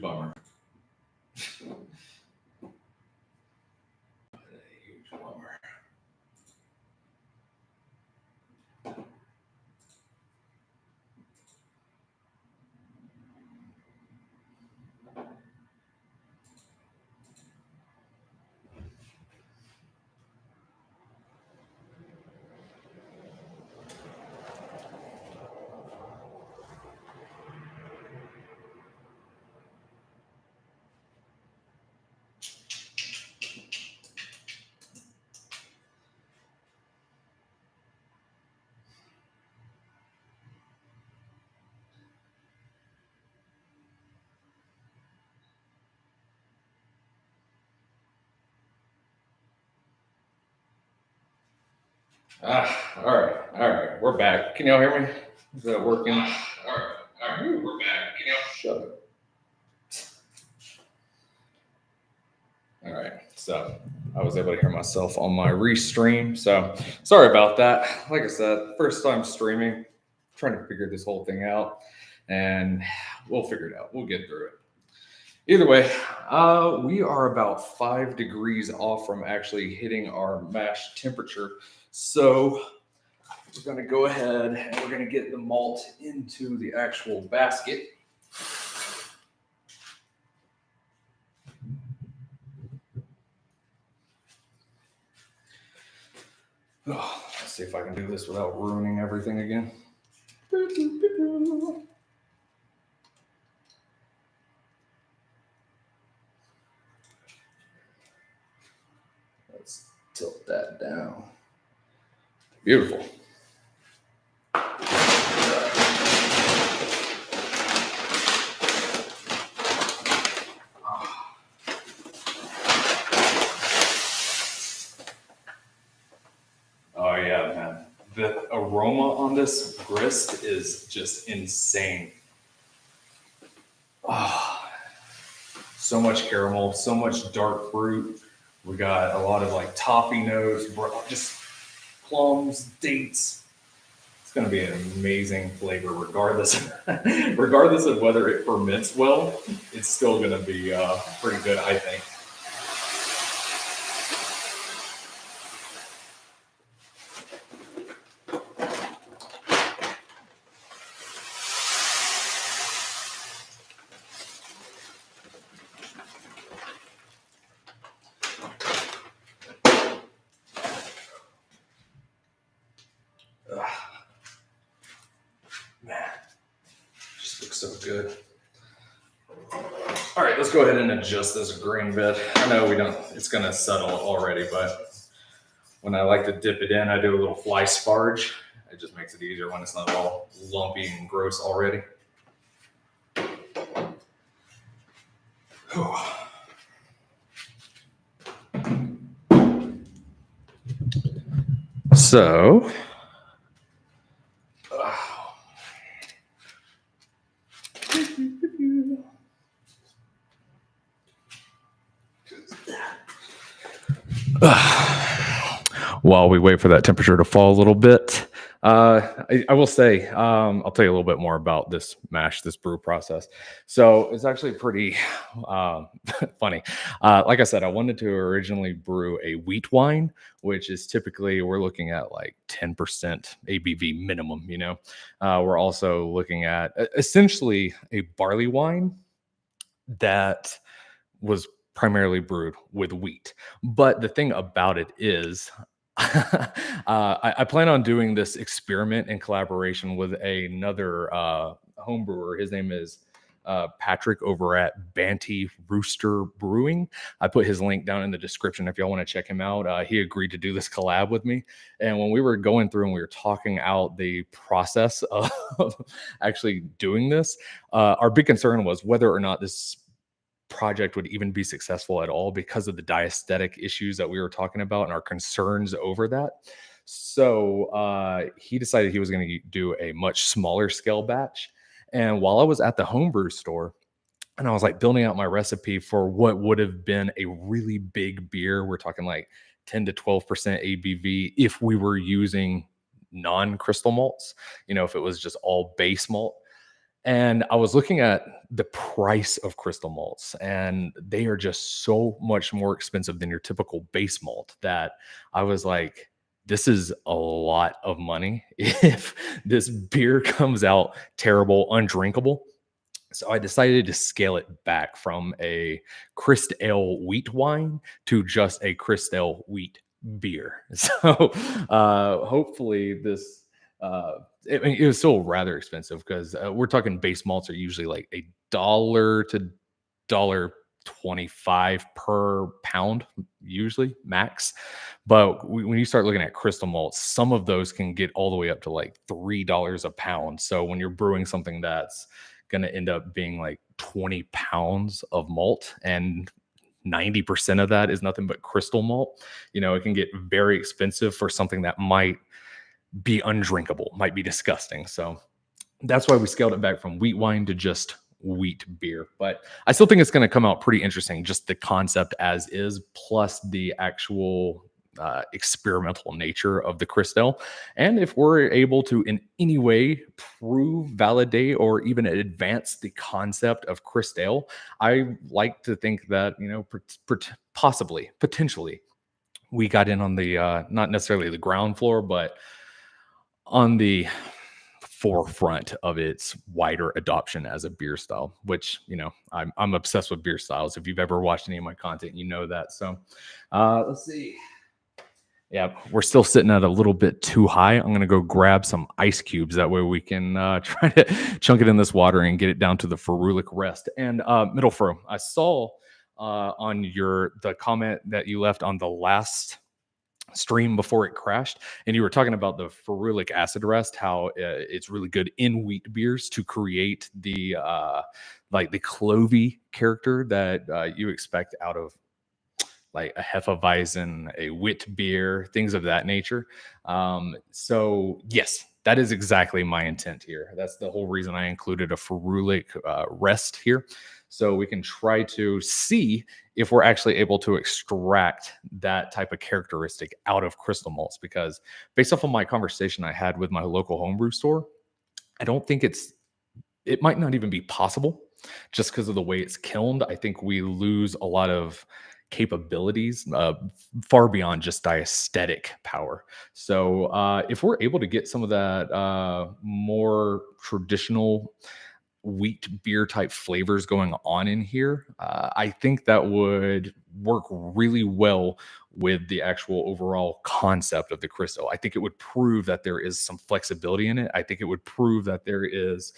bummer. A huge bummer. All right. We're back. Can y'all hear me? Is that working? All right. We're back. Can y'all shut up? All right. So I was able to hear myself on my restream. So sorry about that. Like I said, first time streaming, trying to figure this whole thing out, and we'll figure it out. We'll get through it. Either way, we are about 5 degrees off from actually hitting our mash temperature. So we're going to go ahead and we're going to get the malt into the actual basket. Oh, let's see if I can do this without ruining everything again. Let's tilt that down. Beautiful. Oh yeah, man. The aroma on this grist is just insane. Oh, so much caramel, so much dark fruit. We got a lot of like toffee notes, just plums, dates. It's going to be an amazing flavor, regardless of whether it ferments well. It's still going to be pretty good, I think. Man, just looks so good. All right, let's go ahead and adjust this grain bit. I know it's gonna settle already, but when I like to dip it in, I do a little fly sparge. It just makes it easier when it's not all lumpy and gross already. So, while we wait for that temperature to fall a little bit, I will say, I'll tell you a little bit more about this brew process. So it's actually pretty funny. Like I said, I wanted to originally brew a wheat wine, which is typically we're looking at like 10% ABV minimum. We're also looking at essentially a barley wine that was primarily brewed with wheat. But the thing about it is, I plan on doing this experiment in collaboration with another home brewer. His name is Patrick over at Banty Rooster Brewing. I put his link down in the description if y'all want to check him out. He agreed to do this collab with me. And when we were going through and we were talking out the process of actually doing this, our big concern was whether or not this project would even be successful at all because of the diaesthetic issues that we were talking about and our concerns over that. So he decided he was going to do a much smaller scale batch. And while I was at the homebrew store and I was like building out my recipe for what would have been a really big beer, we're talking like 10 to 12% ABV if we were using non-crystal malts, if it was just all base malt. And I was looking at the price of crystal malts, and they are just so much more expensive than your typical base malt that I was like, this is a lot of money if this beer comes out terrible, undrinkable. So I decided to scale it back from a CrystAle wheat wine to just a CrystAle wheat beer. So hopefully this it was still rather expensive because we're talking base malts are usually like $1 to $1.25 per pound, usually max. But when you start looking at crystal malts, some of those can get all the way up to like $3 a pound. So when you're brewing something that's going to end up being like 20 pounds of malt and 90% of that is nothing but crystal malt, it can get very expensive for something that might be undrinkable, might be disgusting. So that's why we scaled it back from wheat wine to just wheat beer. But I still think it's going to come out pretty interesting, just the concept as is, plus the actual experimental nature of the CrystAle. And if we're able to in any way prove, validate, or even advance the concept of CrystAle, I like to think that, possibly, potentially, we got in on the not necessarily the ground floor, but on the forefront of its wider adoption as a beer style, which I'm obsessed with beer styles. If you've ever watched any of my content, you know that. So let's see. Yeah, we're still sitting at a little bit too high. I'm gonna go grab some ice cubes. That way we can try to chunk it in this water and get it down to the ferulic rest. And middle fro, I saw on the comment that you left on the last stream before it crashed, and you were talking about the ferulic acid rest, how it's really good in wheat beers to create the like the clovey character that you expect out of like a Hefeweizen, a wit beer, things of that nature. So yes, that is exactly my intent here. That's the whole reason I included a ferulic rest here. So we can try to see if we're actually able to extract that type of characteristic out of crystal malts. Because based off of my conversation I had with my local homebrew store, I don't think it might not even be possible just because of the way it's kilned. I think we lose a lot of capabilities far beyond just diaesthetic power. So if we're able to get some of that more traditional wheat beer type flavors going on in here, I think that would work really well with the actual overall concept of the crystal. I think it would prove that there is some flexibility in it. I think it would prove that there is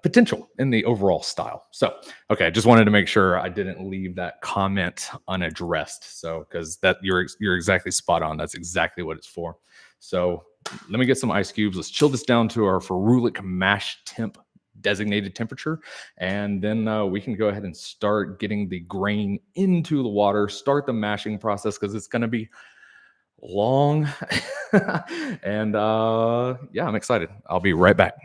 potential in the overall style. So, okay, I just wanted to make sure I didn't leave that comment unaddressed. So, because that you're exactly spot on. That's exactly what it's for. So, let me get some ice cubes. Let's chill this down to our ferulic mash temp designated temperature, and then we can go ahead and start getting the grain into the water. Start the mashing process because it's going to be long, and yeah, I'm excited. I'll be right back.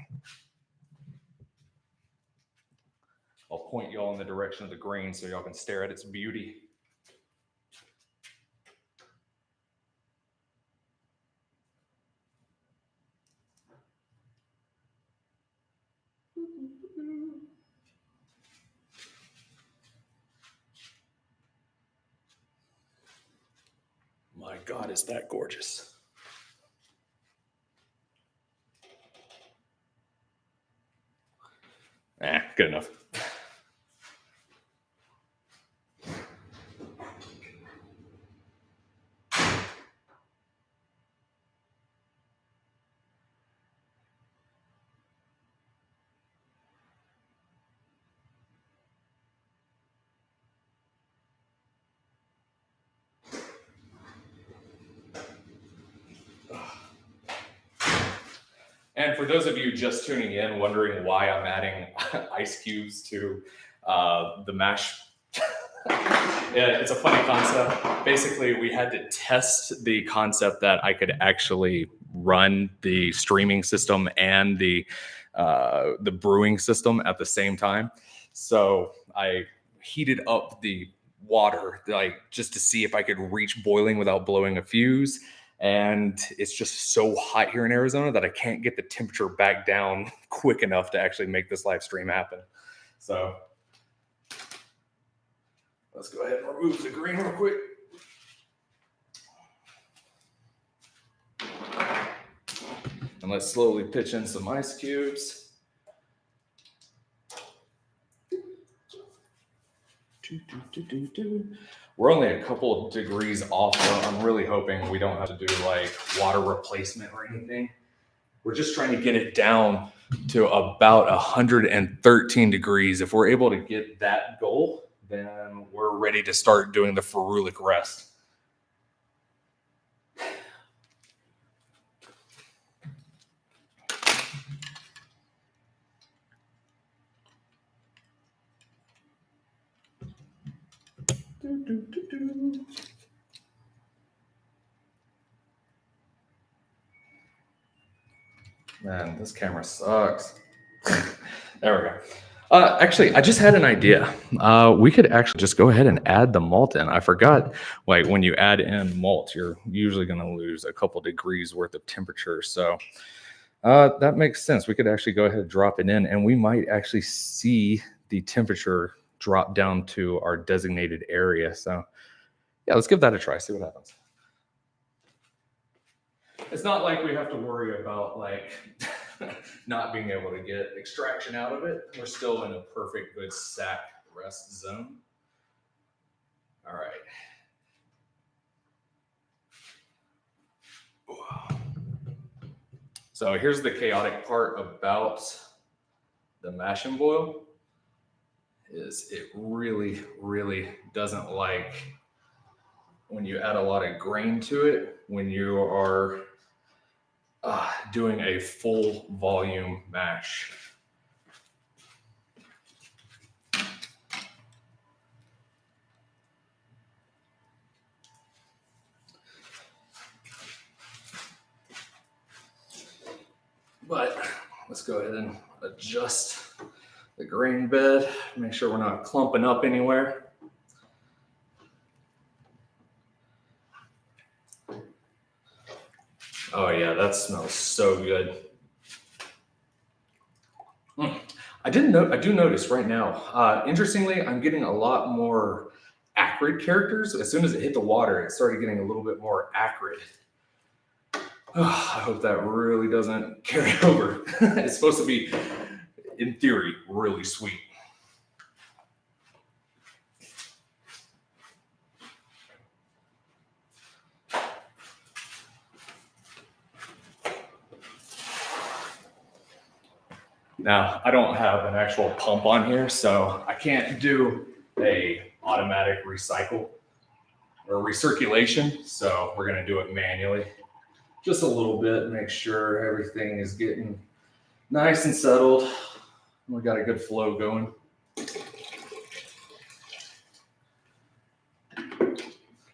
I'll point y'all in the direction of the grain so y'all can stare at its beauty. My God, is that gorgeous. Good enough. And for those of you just tuning in, wondering why I'm adding ice cubes to the mash, yeah, it's a funny concept. Basically, we had to test the concept that I could actually run the streaming system and the brewing system at the same time. So I heated up the water, like just to see if I could reach boiling without blowing a fuse. And it's just so hot here in Arizona that I can't get the temperature back down quick enough to actually make this live stream happen. So let's go ahead and remove the green real quick. And let's slowly pitch in some ice cubes. We're only a couple of degrees off, so I'm really hoping we don't have to do like water replacement or anything. We're just trying to get it down to about 113 degrees. If we're able to get that goal, then we're ready to start doing the ferulic rest. Man, this camera sucks. There we go. Actually, I just had an idea. We could actually just go ahead and add the malt in. I forgot, like when you add in malt, you're usually going to lose a couple degrees worth of temperature. So that makes sense. We could actually go ahead and drop it in, and we might actually see the temperature drop down to our designated area. So yeah, let's give that a try, see what happens. It's not like we have to worry about like not being able to get extraction out of it. We're still in a perfect good sack rest zone. All right. So here's the chaotic part about the mash and boil is it really, really doesn't like when you add a lot of grain to it, when you are doing a full volume mash. But let's go ahead and adjust the grain bed, make sure we're not clumping up anywhere. Oh yeah, that smells so good. I do notice right now, interestingly, I'm getting a lot more acrid characters. As soon as it hit the water, it started getting a little bit more acrid. Oh, I hope that really doesn't carry over. It's supposed to be, in theory, really sweet. Now, I don't have an actual pump on here, so I can't do a automatic recycle or recirculation. So we're gonna do it manually. Just a little bit, make sure everything is getting nice and settled. We got a good flow going.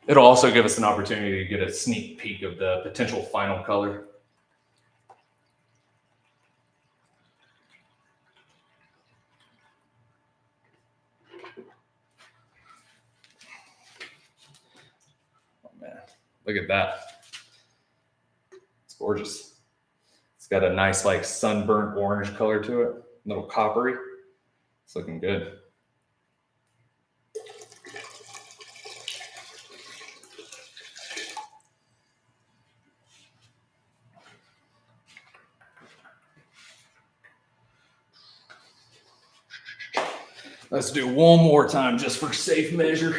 It'll also give us an opportunity to get a sneak peek of the potential final color. Oh man, look at that. It's gorgeous. It's got a nice like sunburnt orange color to it, a little coppery. It's looking good. Let's do one more time just for safe measure.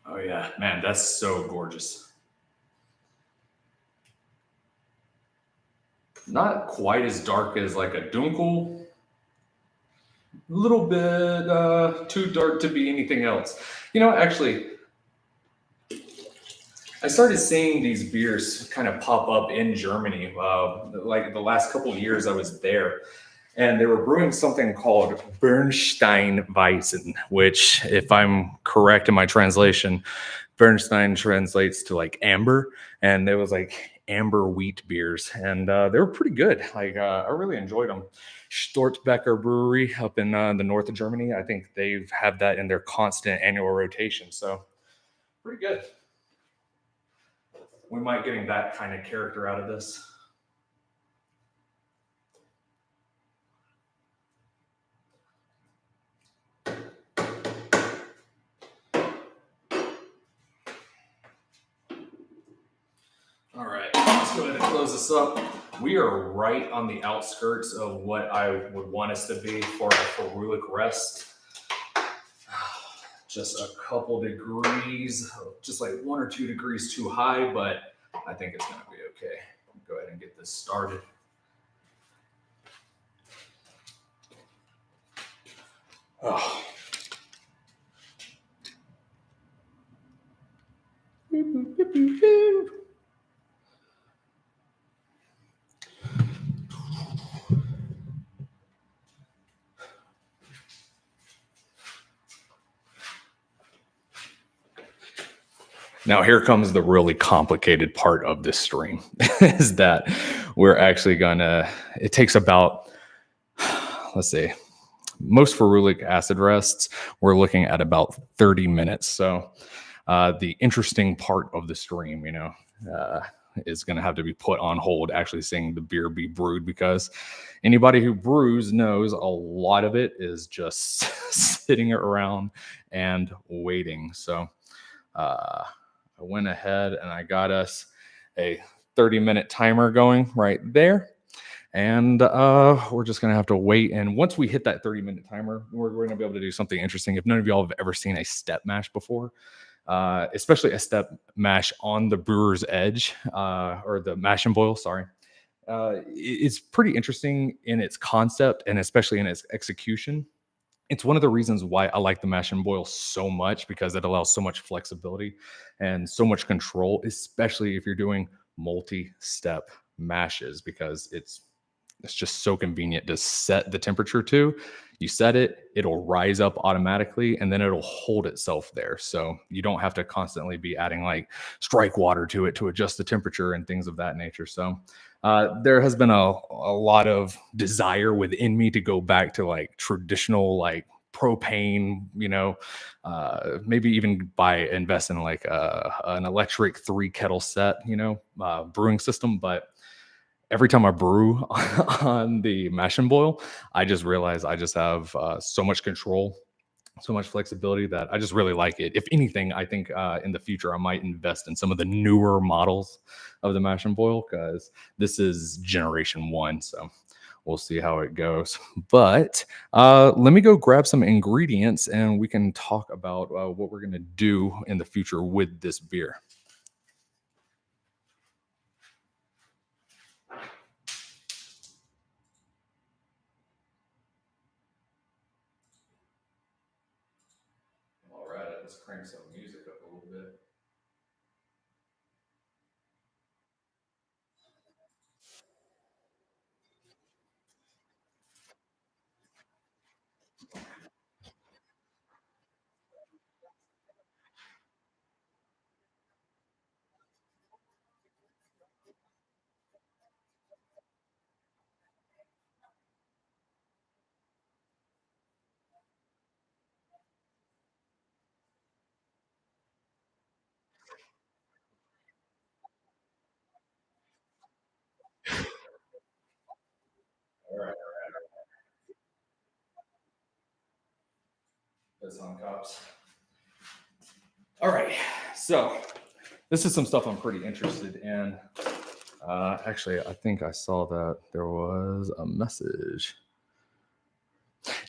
Oh yeah, man, that's so gorgeous. Not quite as dark as like a Dunkel. A little bit too dark to be anything else. You know, actually, I started seeing these beers kind of pop up in Germany. Like the last couple of years I was there. and they were brewing something called Bernstein Weizen, which, if I'm correct in my translation, Bernstein translates to like amber, and it was like amber wheat beers, and they were pretty good. Like I really enjoyed them. Stortbecker Brewery up in the north of Germany, I think they've had that in their constant annual rotation, so pretty good. We might getting that kind of character out of this. All right, let's go ahead and close this up. We are right on the outskirts of what I would want us to be for a ferulic rest. Just a couple degrees, just like 1 or 2 degrees too high, but I think it's going to be okay. Go ahead and get this started. Oh. Now here comes the really complicated part of this stream is that we're actually gonna, it takes about, let's see, most ferulic acid rests, we're looking at about 30 minutes. So the interesting part of the stream, is going to have to be put on hold, actually seeing the beer be brewed, because anybody who brews knows a lot of it is just sitting around and waiting. So I went ahead and I got us a 30-minute timer going right there. And we're just going to have to wait. And once we hit that 30-minute timer, we're going to be able to do something interesting. If none of y'all have ever seen a step mash before, especially a step mash on the brewer's edge, or the mash and boil, sorry. It's pretty interesting in its concept and especially in its execution. It's one of the reasons why I like the mash and boil so much, because it allows so much flexibility and so much control, especially if you're doing multi-step mashes, because it's just so convenient to set the temperature to. You set it, it'll rise up automatically, and then it'll hold itself there. So you don't have to constantly be adding like strike water to it to adjust the temperature and things of that nature. So there has been a lot of desire within me to go back to like traditional, like propane, maybe even invest in like an electric 3 kettle set, brewing system. But every time I brew on the mash and boil, I just realize I just have so much control, so much flexibility, that I just really like it. If anything, I think in the future I might invest in some of the newer models of the mash and boil, because this is generation 1. So we'll see how it goes. But let me go grab some ingredients and we can talk about what we're going to do in the future with this beer. All right, let's crank some music up a little bit. All right, that's on cops. All right, so this is some stuff I'm pretty interested in. Actually, I think I saw that there was a message.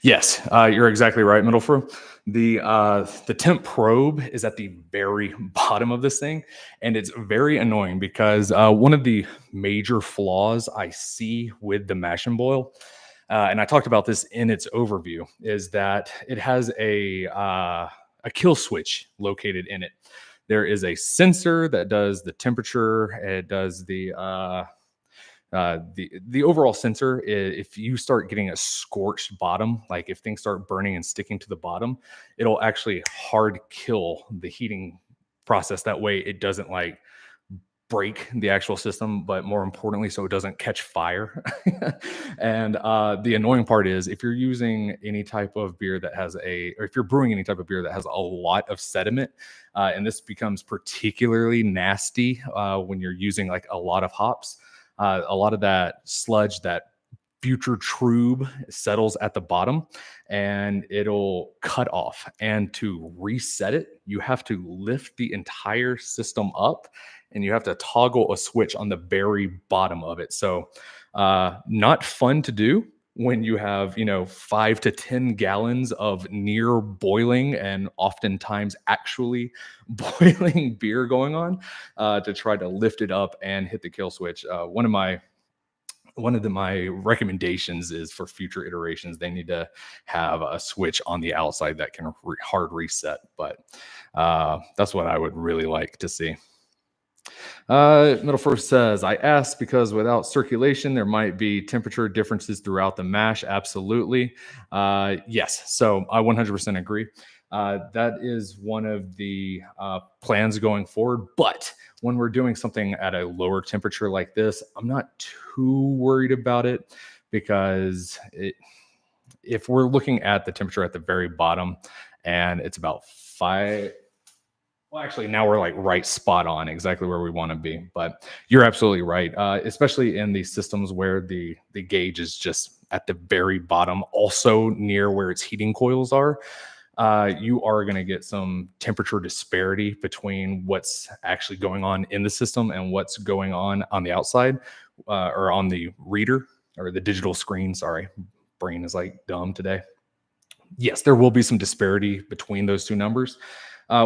Yes, you're exactly right, Middle Fru. The temp probe is at the very bottom of this thing, and it's very annoying because one of the major flaws I see with the mash and boil, and I talked about this in its overview, is that it has a kill switch located in it. There is a sensor that does the temperature. It does the The overall sensor, if you start getting a scorched bottom, like if things start burning and sticking to the bottom, it'll actually hard kill the heating process. That way it doesn't like break the actual system, but more importantly, so it doesn't catch fire. And the annoying part is if you're using any type of beer that has or if you're brewing any type of beer that has a lot of sediment, and this becomes particularly nasty when you're using like a lot of hops, a lot of that sludge, that future trube settles at the bottom and it'll cut off. And to reset it, you have to lift the entire system up and you have to toggle a switch on the very bottom of it. So, not fun to do when you have, 5 to 10 gallons of near boiling and oftentimes actually boiling beer going on, to try to lift it up and hit the kill switch. My recommendations is for future iterations, they need to have a switch on the outside that can hard reset. But that's what I would really like to see. Middle First says, I asked because without circulation, there might be temperature differences throughout the mash. Absolutely. Yes. So I 100% agree. That is one of the plans going forward. But when we're doing something at a lower temperature like this, I'm not too worried about it because if we're looking at the temperature at the very bottom and it's about 5, well, actually, now we're like right spot on exactly where we want to be. But you're absolutely right, especially in these systems where the gauge is just at the very bottom, also near where its heating coils are. You are going to get some temperature disparity between what's actually going on in the system and what's going on the outside, or on the reader or the digital screen. Sorry, brain is like dumb today. Yes, there will be some disparity between those two numbers,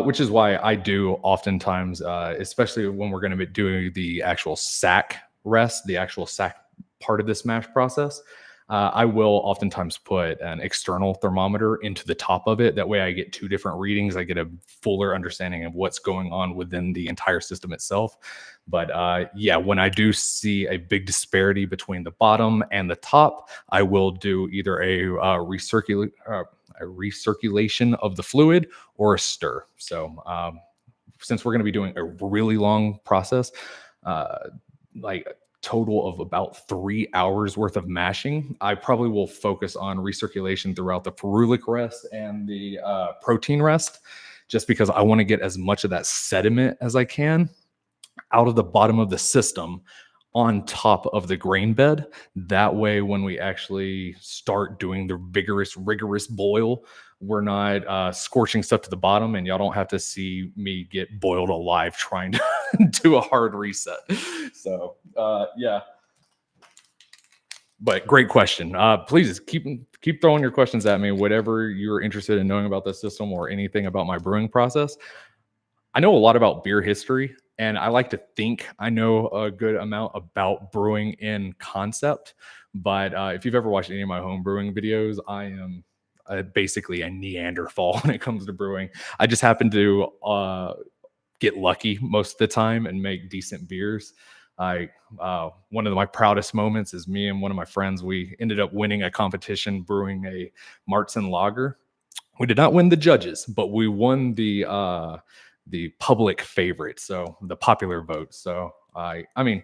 which is why I do oftentimes, especially when we're going to be doing the actual sack rest, the actual sack part of this mash process. I will oftentimes put an external thermometer into the top of it. That way I get 2 different readings. I get a fuller understanding of what's going on within the entire system itself. But yeah, when I do see a big disparity between the bottom and the top, I will do either a recirculation of the fluid or a stir. So since we're going to be doing a really long process, like total of about 3 hours worth of mashing, I probably will focus on recirculation throughout the ferulic rest and the protein rest, just because I want to get as much of that sediment as I can out of the bottom of the system on top of the grain bed. That way, when we actually start doing the rigorous boil, we're not scorching stuff to the bottom, and y'all don't have to see me get boiled alive trying to do a hard reset. So, yeah. But great question. Please keep throwing your questions at me. Whatever you're interested in knowing about the system or anything about my brewing process. I know a lot about beer history, and I like to think I know a good amount about brewing in concept. But if you've ever watched any of my home brewing videos, I am basically a Neanderthal when it comes to brewing. I just happen to get lucky most of the time and make decent beers. One of my proudest moments is me and one of my friends. We ended up winning a competition brewing a Martzen lager. We did not win the judges, but we won the public favorite, so the popular vote. So I mean,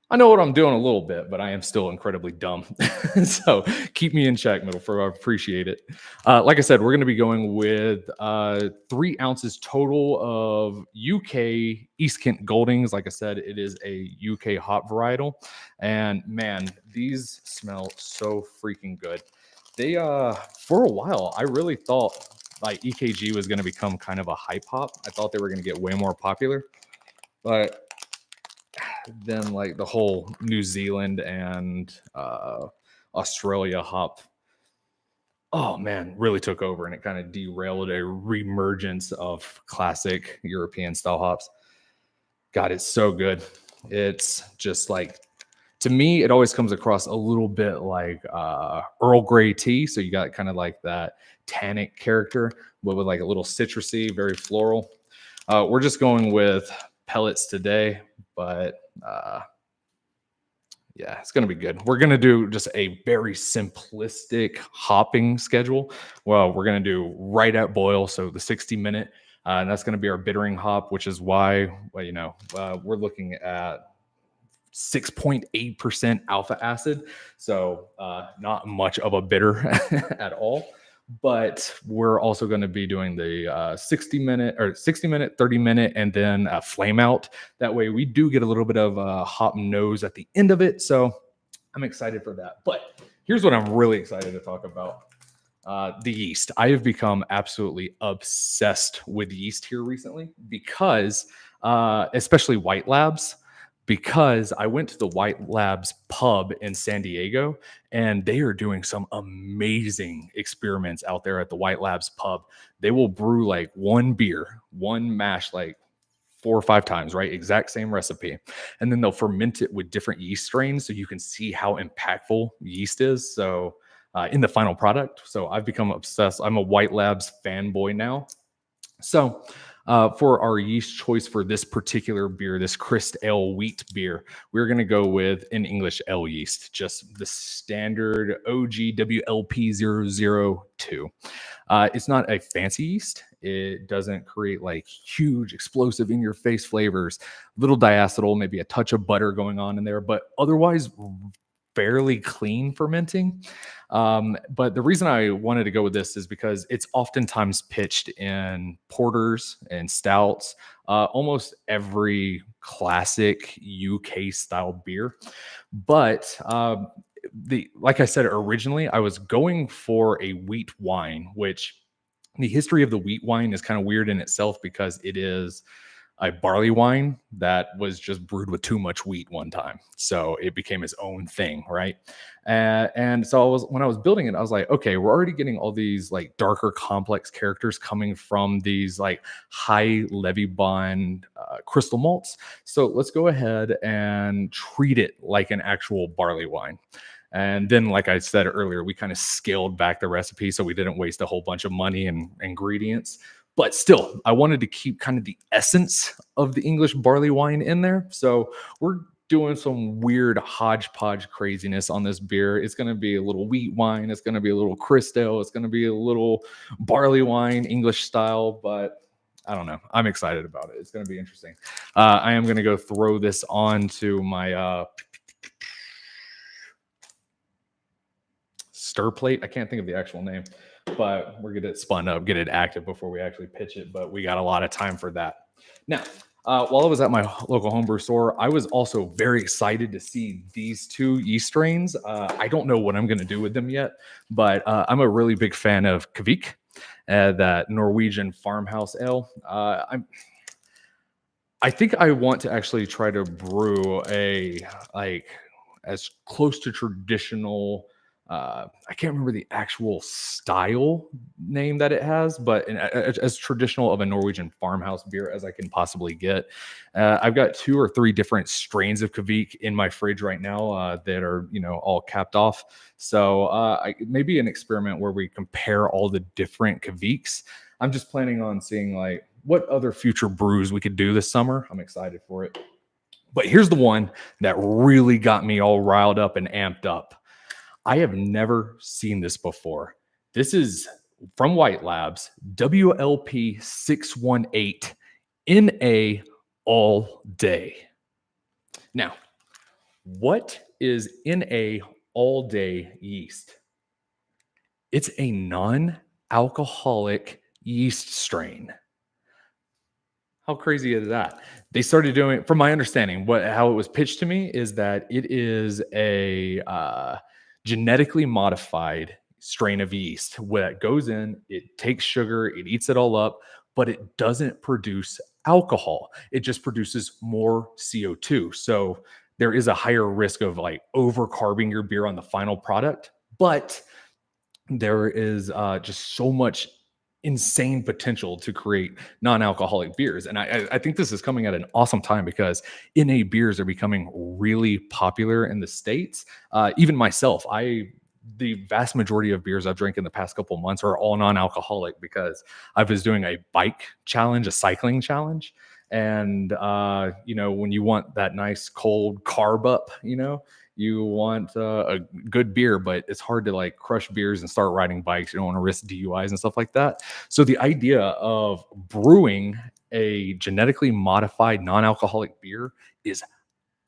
I know what I'm doing a little bit, but I am still incredibly dumb. So keep me in check, Middleford. I appreciate it. Like I said, we're going to be going with 3 ounces total of UK East Kent Goldings. Like I said, it is a UK hop varietal, and man, these smell so freaking good. They for a while, I really thought like EKG was going to become kind of a hype hop. I thought they were going to get way more popular, but then like the whole New Zealand and Australia hop, oh man, really took over, and it kind of derailed a reemergence of classic European style hops. God, it's so good. It's just like, to me, it always comes across a little bit like Earl Grey tea. So you got kind of like that tannic character, but with like a little citrusy, very floral. We're just going with pellets today, but Yeah, it's gonna be good. We're gonna do just a very simplistic hopping schedule. Well, we're gonna do right at boil, so the 60-minute, and that's gonna be our bittering hop, which is why, well, we're looking at 6.8% alpha acid. So not much of a bitter at all. But we're also going to be doing the 60-minute or 60-minute, 30-minute, and then flame out. That way we do get a little bit of hop nose at the end of it. So I'm excited for that. But here's what I'm really excited to talk about. The yeast. I have become absolutely obsessed with yeast here recently because, especially White Labs, because I went to the White Labs pub in San Diego and they are doing some amazing experiments out there at the White Labs pub. They will brew like one beer, one mash, like 4 or 5 times, right? Exact same recipe. And then they'll ferment it with different yeast strains so you can see how impactful yeast is. So, in the final product. So I've become obsessed. I'm a White Labs fanboy now. So, for our yeast choice for this particular beer, this CrystAle wheat beer, we're going to go with an English ale yeast, just the standard OGWLP002. It's not a fancy yeast. It doesn't create like huge, explosive, in your face flavors, little diacetyl, maybe a touch of butter going on in there, but otherwise fairly clean fermenting. But the reason I wanted to go with this is because it's oftentimes pitched in porters and stouts, almost every classic UK style beer. But the like I said originally, I was going for a wheat wine, which the history of the wheat wine is kind of weird in itself because it is a barley wine that was just brewed with too much wheat one time. So it became its own thing, right? And so when I was building it, I was like, okay, we're already getting all these like darker, complex characters coming from these like high levy bond crystal malts. So let's go ahead and treat it like an actual barley wine. And then, like I said earlier, we kind of scaled back the recipe so we didn't waste a whole bunch of money and ingredients. But still, I wanted to keep kind of the essence of the English barley wine in there. So we're doing some weird hodgepodge craziness on this beer. It's going to be a little wheat wine. It's going to be a little CrystAle. It's going to be a little barley wine, English style. But I don't know. I'm excited about it. It's going to be interesting. I am going to go throw this onto my stir plate. I can't think of the actual name, but we're going to spun up, get it active before we actually pitch it. But we got a lot of time for that. Now, while I was at my local homebrew store, I was also very excited to see these two yeast strains. I don't know what I'm going to do with them yet, but I'm a really big fan of Kvik, that Norwegian farmhouse ale. I think I want to actually try to brew a like as close to traditional. I can't remember the actual style name that it has, but as traditional of a Norwegian farmhouse beer as I can possibly get. I've got 2 or 3 different strains of Kvik in my fridge right now that are, all capped off. So maybe an experiment where we compare all the different Kviks. I'm just planning on seeing like what other future brews we could do this summer. I'm excited for it. But here's the one that really got me all riled up and amped up. I have never seen this before. This is from White Labs, WLP 618 NA all day. Now, what is NA all day yeast? It's a non-alcoholic yeast strain. How crazy is that? They started doing, from my understanding, how it was pitched to me is that it is a genetically modified strain of yeast where it goes in, it takes sugar, it eats it all up, but it doesn't produce alcohol. It just produces more CO2. So there is a higher risk of like overcarbing your beer on the final product, but there is just so much insane potential to create non-alcoholic beers. And I think this is coming at an awesome time because NA beers are becoming really popular in the States. Even myself, the vast majority of beers I've drank in the past couple months are all non-alcoholic because I was doing a bike challenge, a cycling challenge. And when you want that nice cold carb up, you want a good beer, but it's hard to like crush beers and start riding bikes. You don't want to risk DUIs and stuff like that. So the idea of brewing a genetically modified non-alcoholic beer is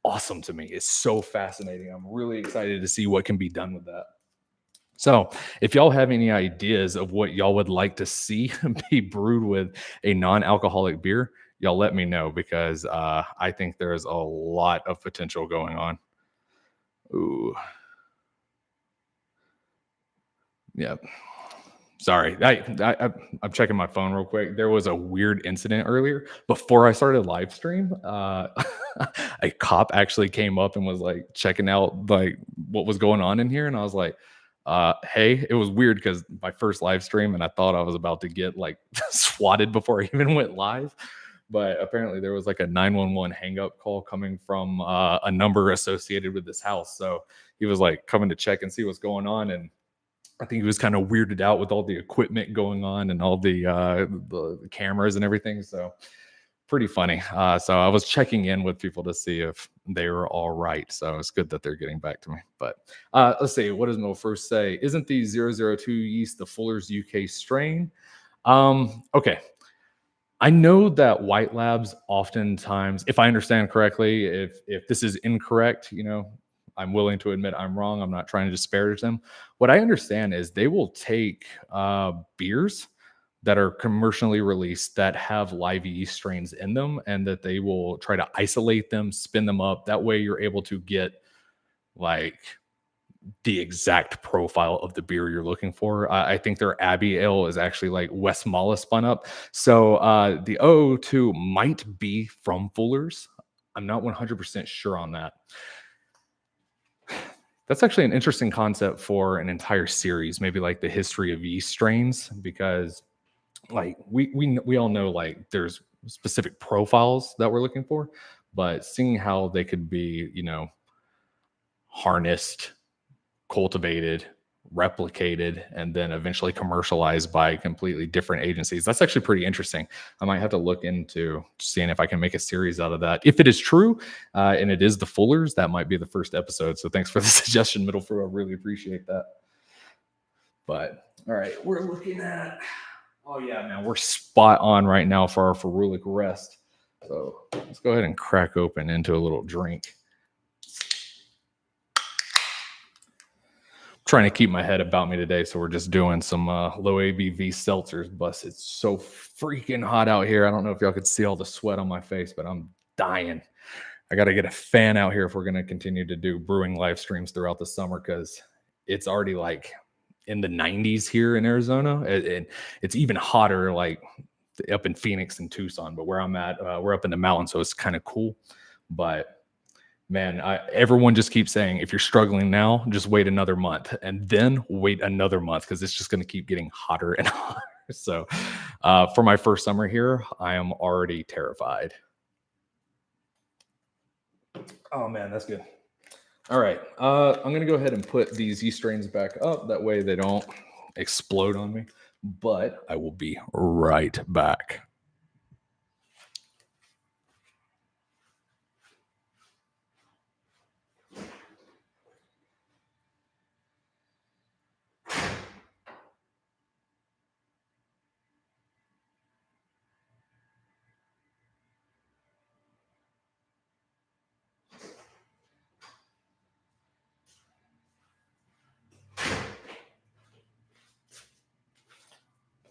awesome to me. It's so fascinating. I'm really excited to see what can be done with that. So, if y'all have any ideas of what y'all would like to see be brewed with a non-alcoholic beer, y'all let me know because I think there's a lot of potential going on. Ooh, yeah. Sorry, I'm checking my phone real quick. There was a weird incident earlier before I started live stream. A cop actually came up and was like checking out like what was going on in here, and I was like, "Hey," it was weird because my first live stream, and I thought I was about to get like swatted before I even went live. But apparently, there was like a 911 hang up call coming from a number associated with this house. So he was like coming to check and see what's going on, and I think he was kind of weirded out with all the equipment going on and all the cameras and everything. So pretty funny. So I was checking in with people to see if they were all right. So it's good that they're getting back to me. But let's see. What does Mo first say? Isn't the 002 yeast the Fuller's UK strain? Okay. I know that white labs oftentimes, if I understand correctly, if this is incorrect, I'm willing to admit I'm wrong. I'm not trying to disparage them. What I understand is they will take beers that are commercially released that have live yeast strains in them, and that they will try to isolate them, spin them up. That way, you're able to get like the exact profile of the beer you're looking for. I think their Abbey Ale is actually like Westmalle spun up. So the 002 might be from Fuller's. I'm not 100% sure on that. That's actually an interesting concept for an entire series, maybe like the history of yeast strains, because like we all know like there's specific profiles that we're looking for, but seeing how they could be, harnessed, cultivated, replicated, and then eventually commercialized by completely different agencies. That's actually pretty interesting. I might have to look into seeing if I can make a series out of that. If it is true, and it is the Fullers, that might be the first episode. So thanks for the suggestion, Middle Fruit. I really appreciate that. But all right, we're looking at, oh yeah, man, we're spot on right now for our ferulic rest. So let's go ahead and crack open into a little drink. Trying to keep my head about me today, so we're just doing some low ABV seltzers. But it's so freaking hot out here. I don't know if y'all could see all the sweat on my face, but I'm dying. I got to get a fan out here if we're going to continue to do brewing live streams throughout the summer, because it's already like in the 90s here in Arizona. And it's even hotter like up in Phoenix and Tucson. But where I'm at, we're up in the mountains, so it's kind of cool. But man, everyone just keeps saying, if you're struggling now, just wait another month, and then wait another month, because it's just going to keep getting hotter and hotter. So for my first summer here, I am already terrified. Oh man, that's good. All right. I'm going to go ahead and put these yeast strains back up. That way they don't explode on me. But I will be right back.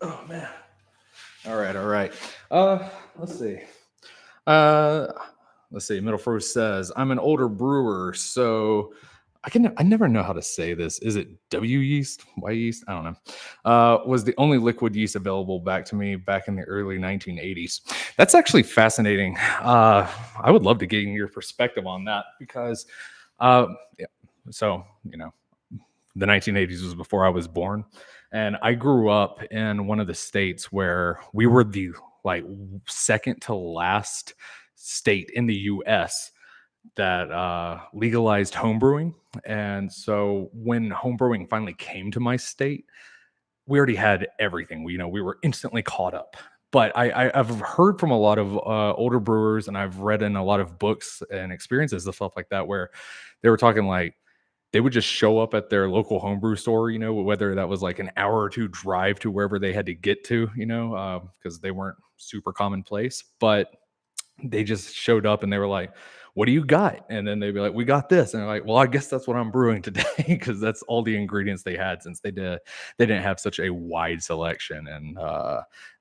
Oh man. All right. Let's see. Let's see. Middle Fruit says, I'm an older brewer, so I never know how to say this. Is it W yeast? Y yeast? I don't know. Was the only liquid yeast available back to me back in the early 1980s. That's actually fascinating. I would love to get your perspective on that, because yeah, so the 1980s was before I was born. And I grew up in one of the states where we were the like second to last state in the US that legalized homebrewing. And so when homebrewing finally came to my state, we already had everything. We were instantly caught up. but I've heard from a lot of older brewers, and I've read in a lot of books and experiences and stuff like that, where they were talking like they would just show up at their local homebrew store, you know, whether that was like an hour or two drive to wherever they had to get to, you know, because they weren't super commonplace, but they just showed up and they were like, "What do you got?" And then they'd be like, "We got this." And they're like, "Well, I guess that's what I'm brewing today," because that's all the ingredients they had, since they didn't have such a wide selection and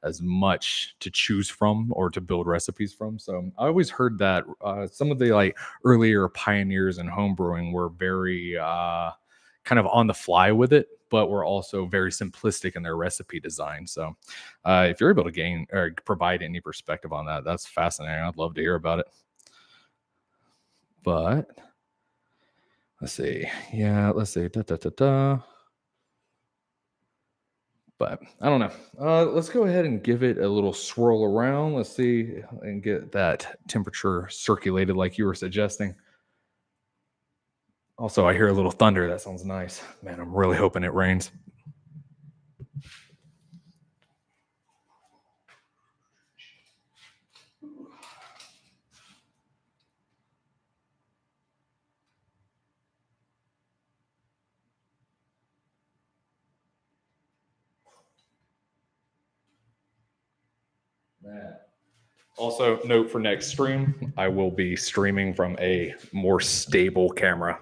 as much to choose from or to build recipes from. So I always heard that some of the like earlier pioneers in home brewing were very kind of on the fly with it, but were also very simplistic in their recipe design. So if you're able to gain or provide any perspective on that, that's fascinating. I'd love to hear about it. But let's see. Yeah, let's see. Da, da, da, da. But I don't know. Let's go ahead and give it a little swirl around. Let's see and get that temperature circulated like you were suggesting. Also, I hear a little thunder. That sounds nice. Man, I'm really hoping it rains. Man. Also, note for next stream, I will be streaming from a more stable camera.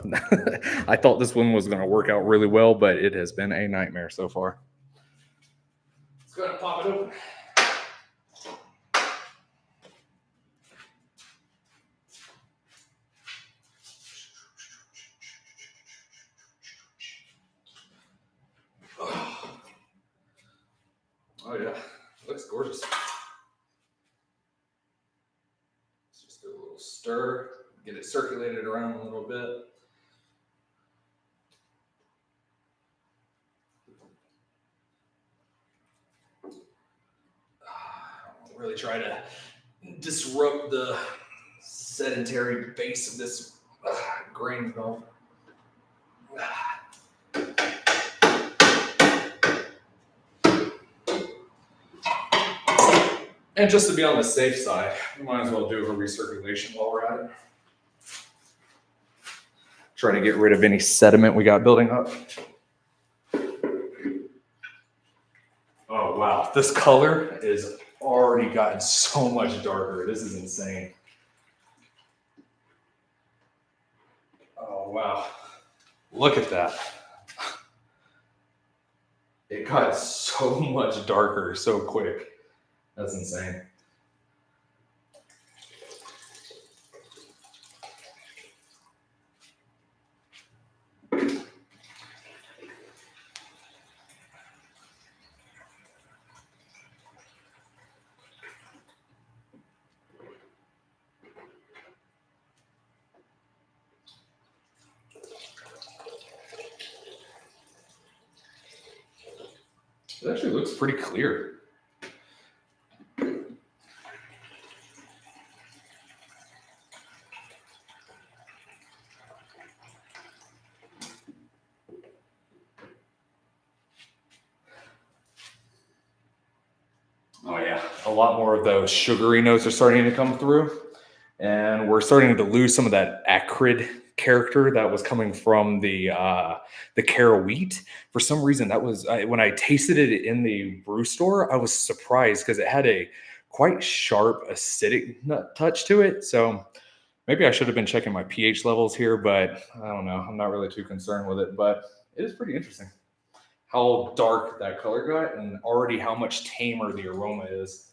I thought this one was going to work out really well, but it has been a nightmare so far. Let's go ahead and pop it open. Oh yeah, looks gorgeous. Let's just do a little stir, get it circulated around a little bit. Really try to disrupt the sedentary base of this grain mill. And just to be on the safe side, we might as well do a recirculation while we're at it. Try to get rid of any sediment we got building up. Oh, wow. This color is already gotten so much darker. This is insane. Oh, wow. Look at that. It got so much darker so quick. That's insane. It actually looks pretty clear. Oh yeah, a lot more of those sugary notes are starting to come through, and we're starting to lose some of that acrid character that was coming from the Cara wheat. For some reason, that was when I tasted it in the brew store, I was surprised because it had a quite sharp acidic touch to it. So maybe I should have been checking my pH levels here, but I don't know. I'm not really too concerned with it, but it is pretty interesting how dark that color got and already how much tamer the aroma is.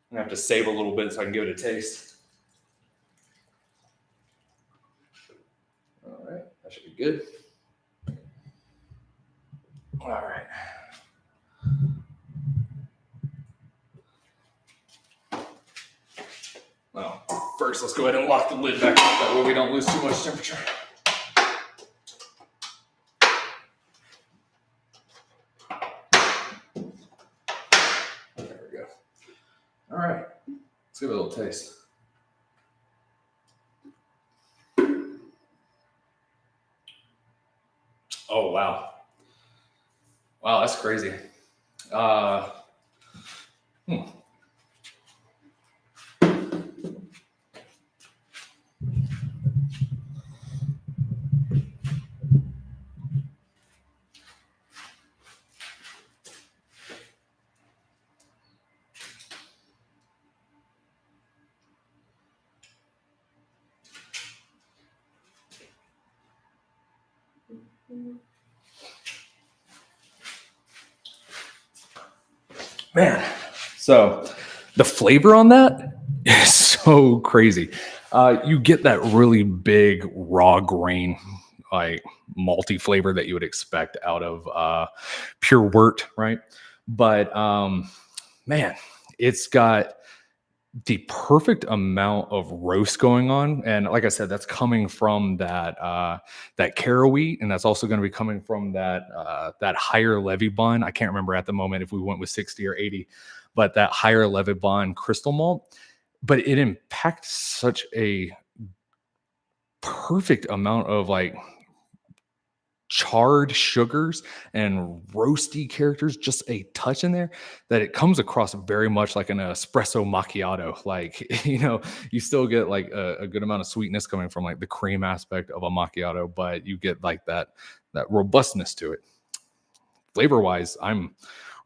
I'm gonna have to save a little bit so I can give it a taste. All right, that should be good. All right. Well, first let's go ahead and lock the lid back up. That way we don't lose too much temperature. There we go. All right, let's give it a little taste. Oh, wow. Wow, that's crazy. Man, so the flavor on that is so crazy. You get that really big raw grain, like malty flavor that you would expect out of pure wort, right? But man, it's got the perfect amount of roast going on, and like I said, that's coming from that caraway wheat, and that's also going to be coming from that higher levy bun. I can't remember at the moment if we went with 60 or 80, but that higher levy bun crystal malt. But it impacts such a perfect amount of like charred sugars and roasty characters, just a touch in there, that it comes across very much like an espresso macchiato. Like, you still get like a good amount of sweetness coming from like the cream aspect of a macchiato, but you get like that robustness to it. Flavor wise, I'm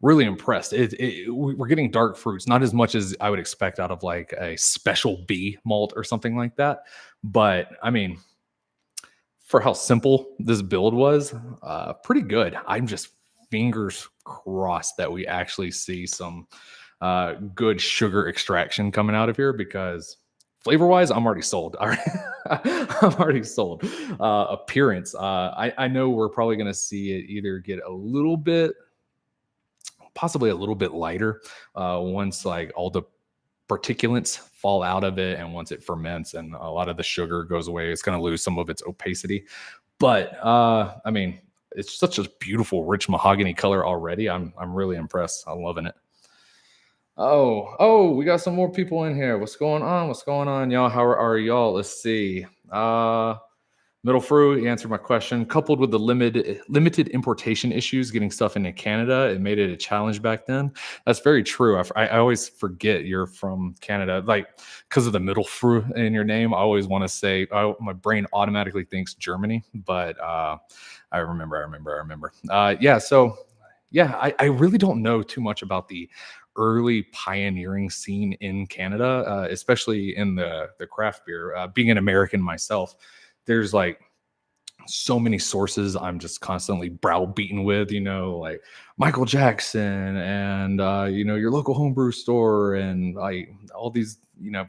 really impressed. We're getting dark fruits, not as much as I would expect out of like a special B malt or something like that. But I mean, for how simple this build was, pretty good. I'm just fingers crossed that we actually see some good sugar extraction coming out of here, because flavor wise, I'm already sold. I'm already sold. Appearance, I know we're probably going to see it either get a little bit, possibly a little bit lighter once like all the particulates fall out of it, and once it ferments and a lot of the sugar goes away, it's going to lose some of its opacity. But I mean, it's such a beautiful rich mahogany color already. I'm really impressed. I'm loving it. Oh, we got some more people in here. What's going on, y'all? How are y'all? Let's see. Middle Fruit, you answered my question. Coupled with the limited importation issues getting stuff into Canada, it made it a challenge back then. That's very true. I always forget you're from Canada, like because of the Middle Fruit in your name. I always want to say my brain automatically thinks Germany, but I remember. Yeah, so yeah, I really don't know too much about the early pioneering scene in Canada, especially in the craft beer. Being an American myself, there's like so many sources I'm just constantly browbeaten with, like Michael Jackson and your local homebrew store, and like all these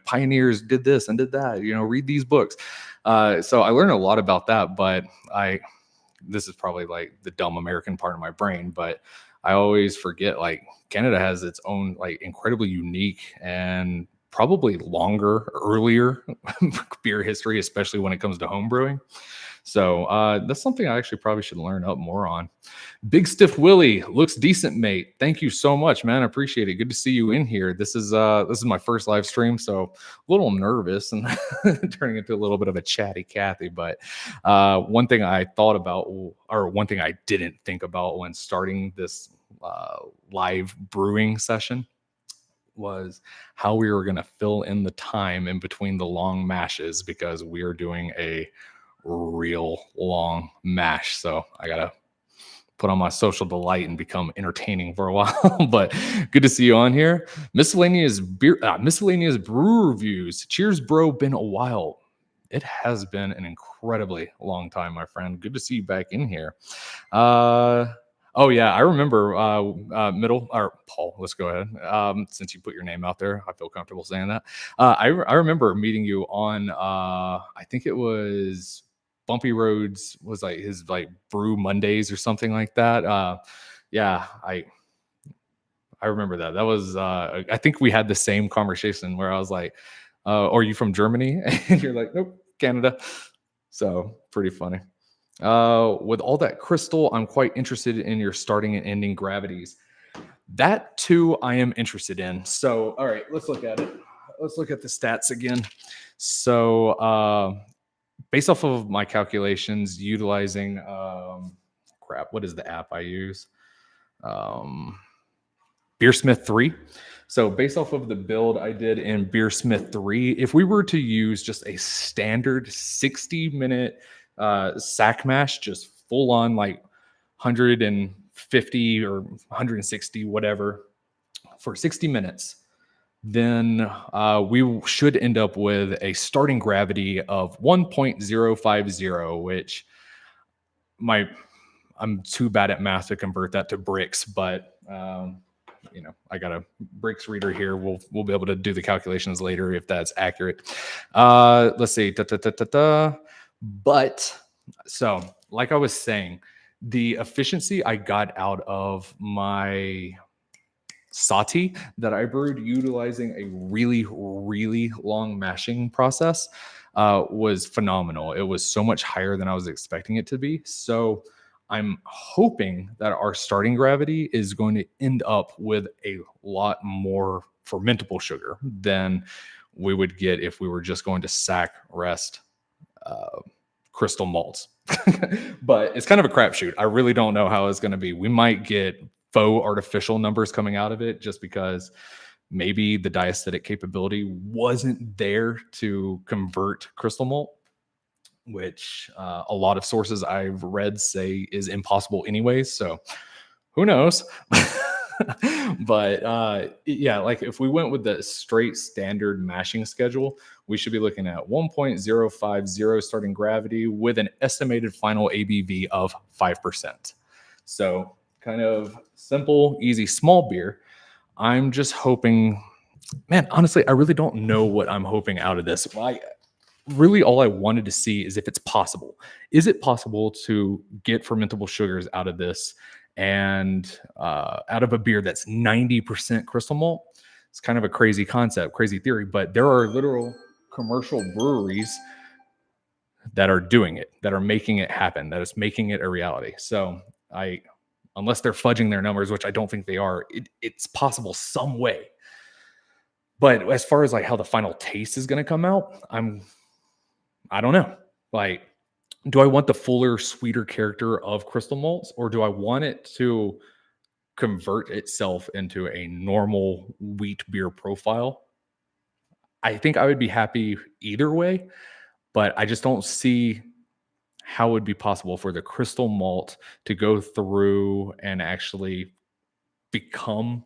pioneers did this and did that. Read these books. So I learned a lot about that, but this is probably like the dumb American part of my brain, but I always forget like Canada has its own like incredibly unique and probably longer, earlier beer history, especially when it comes to home brewing. So that's something I actually probably should learn up more on. Big Stiff Willie looks decent, mate. Thank you so much, man. I appreciate it. Good to see you in here. This is my first live stream, so a little nervous and turning into a little bit of a chatty Cathy. But one thing I thought about, or one thing I didn't think about when starting this live brewing session, was how we were going to fill in the time in between the long mashes, because we are doing a real long mash. So I gotta put on my social delight and become entertaining for a while. But good to see you on here. Miscellaneous brew reviews. Cheers, bro. Been a while. It has been an incredibly long time, my friend. Good to see you back in here. Oh yeah, I remember Middle or Paul. Let's go ahead. Since you put your name out there, I feel comfortable saying that. I remember meeting you on I think it was Bumpy Roads, was like his like Brew Mondays or something like that. Yeah, I remember that. That was I think we had the same conversation where I was like, "Are you from Germany?" And you're like, "Nope, Canada." So pretty funny. With all that crystal, I'm quite interested in your starting and ending gravities. That too, I am interested in. So, all right, let's look at it. Let's look at the stats again. So, based off of my calculations, utilizing what is the app I use? Beersmith 3. So based off of the build I did in Beersmith 3, if we were to use just a standard 60-minute sack mash, just full on like 150 or 160, whatever, for 60 minutes, then we should end up with a starting gravity of 1.050, which I'm too bad at math to convert that to bricks, but I got a Brix reader here. We'll be able to do the calculations later if that's accurate. Let's see. But so, like I was saying, the efficiency I got out of my Sati that I brewed utilizing a really, really long mashing process was phenomenal. It was so much higher than I was expecting it to be. So I'm hoping that our starting gravity is going to end up with a lot more fermentable sugar than we would get if we were just going to sack rest Crystal Malts. But it's kind of a crapshoot. I really don't know how it's going to be. We might get faux artificial numbers coming out of it just because maybe the diacetic capability wasn't there to convert crystal malt, which a lot of sources I've read say is impossible anyways. So who knows? But yeah, like if we went with the straight standard mashing schedule, we should be looking at 1.050 starting gravity with an estimated final ABV of 5%. So kind of simple, easy, small beer. I'm just hoping, man, honestly, I really don't know what I'm hoping out of this. Really all I wanted to see is if it's possible. Is it possible to get fermentable sugars out of this and out of a beer that's 90% crystal malt? It's kind of a crazy concept, crazy theory, but there are literal commercial breweries that are doing it, that are making it happen, that is making it a reality. So unless they're fudging their numbers, which I don't think they are, it's possible some way. But as far as like how the final taste is going to come out, I don't know. Like, do I want the fuller, sweeter character of crystal malts, or do I want it to convert itself into a normal wheat beer profile? I think I would be happy either way, but I just don't see how it would be possible for the crystal malt to go through and actually become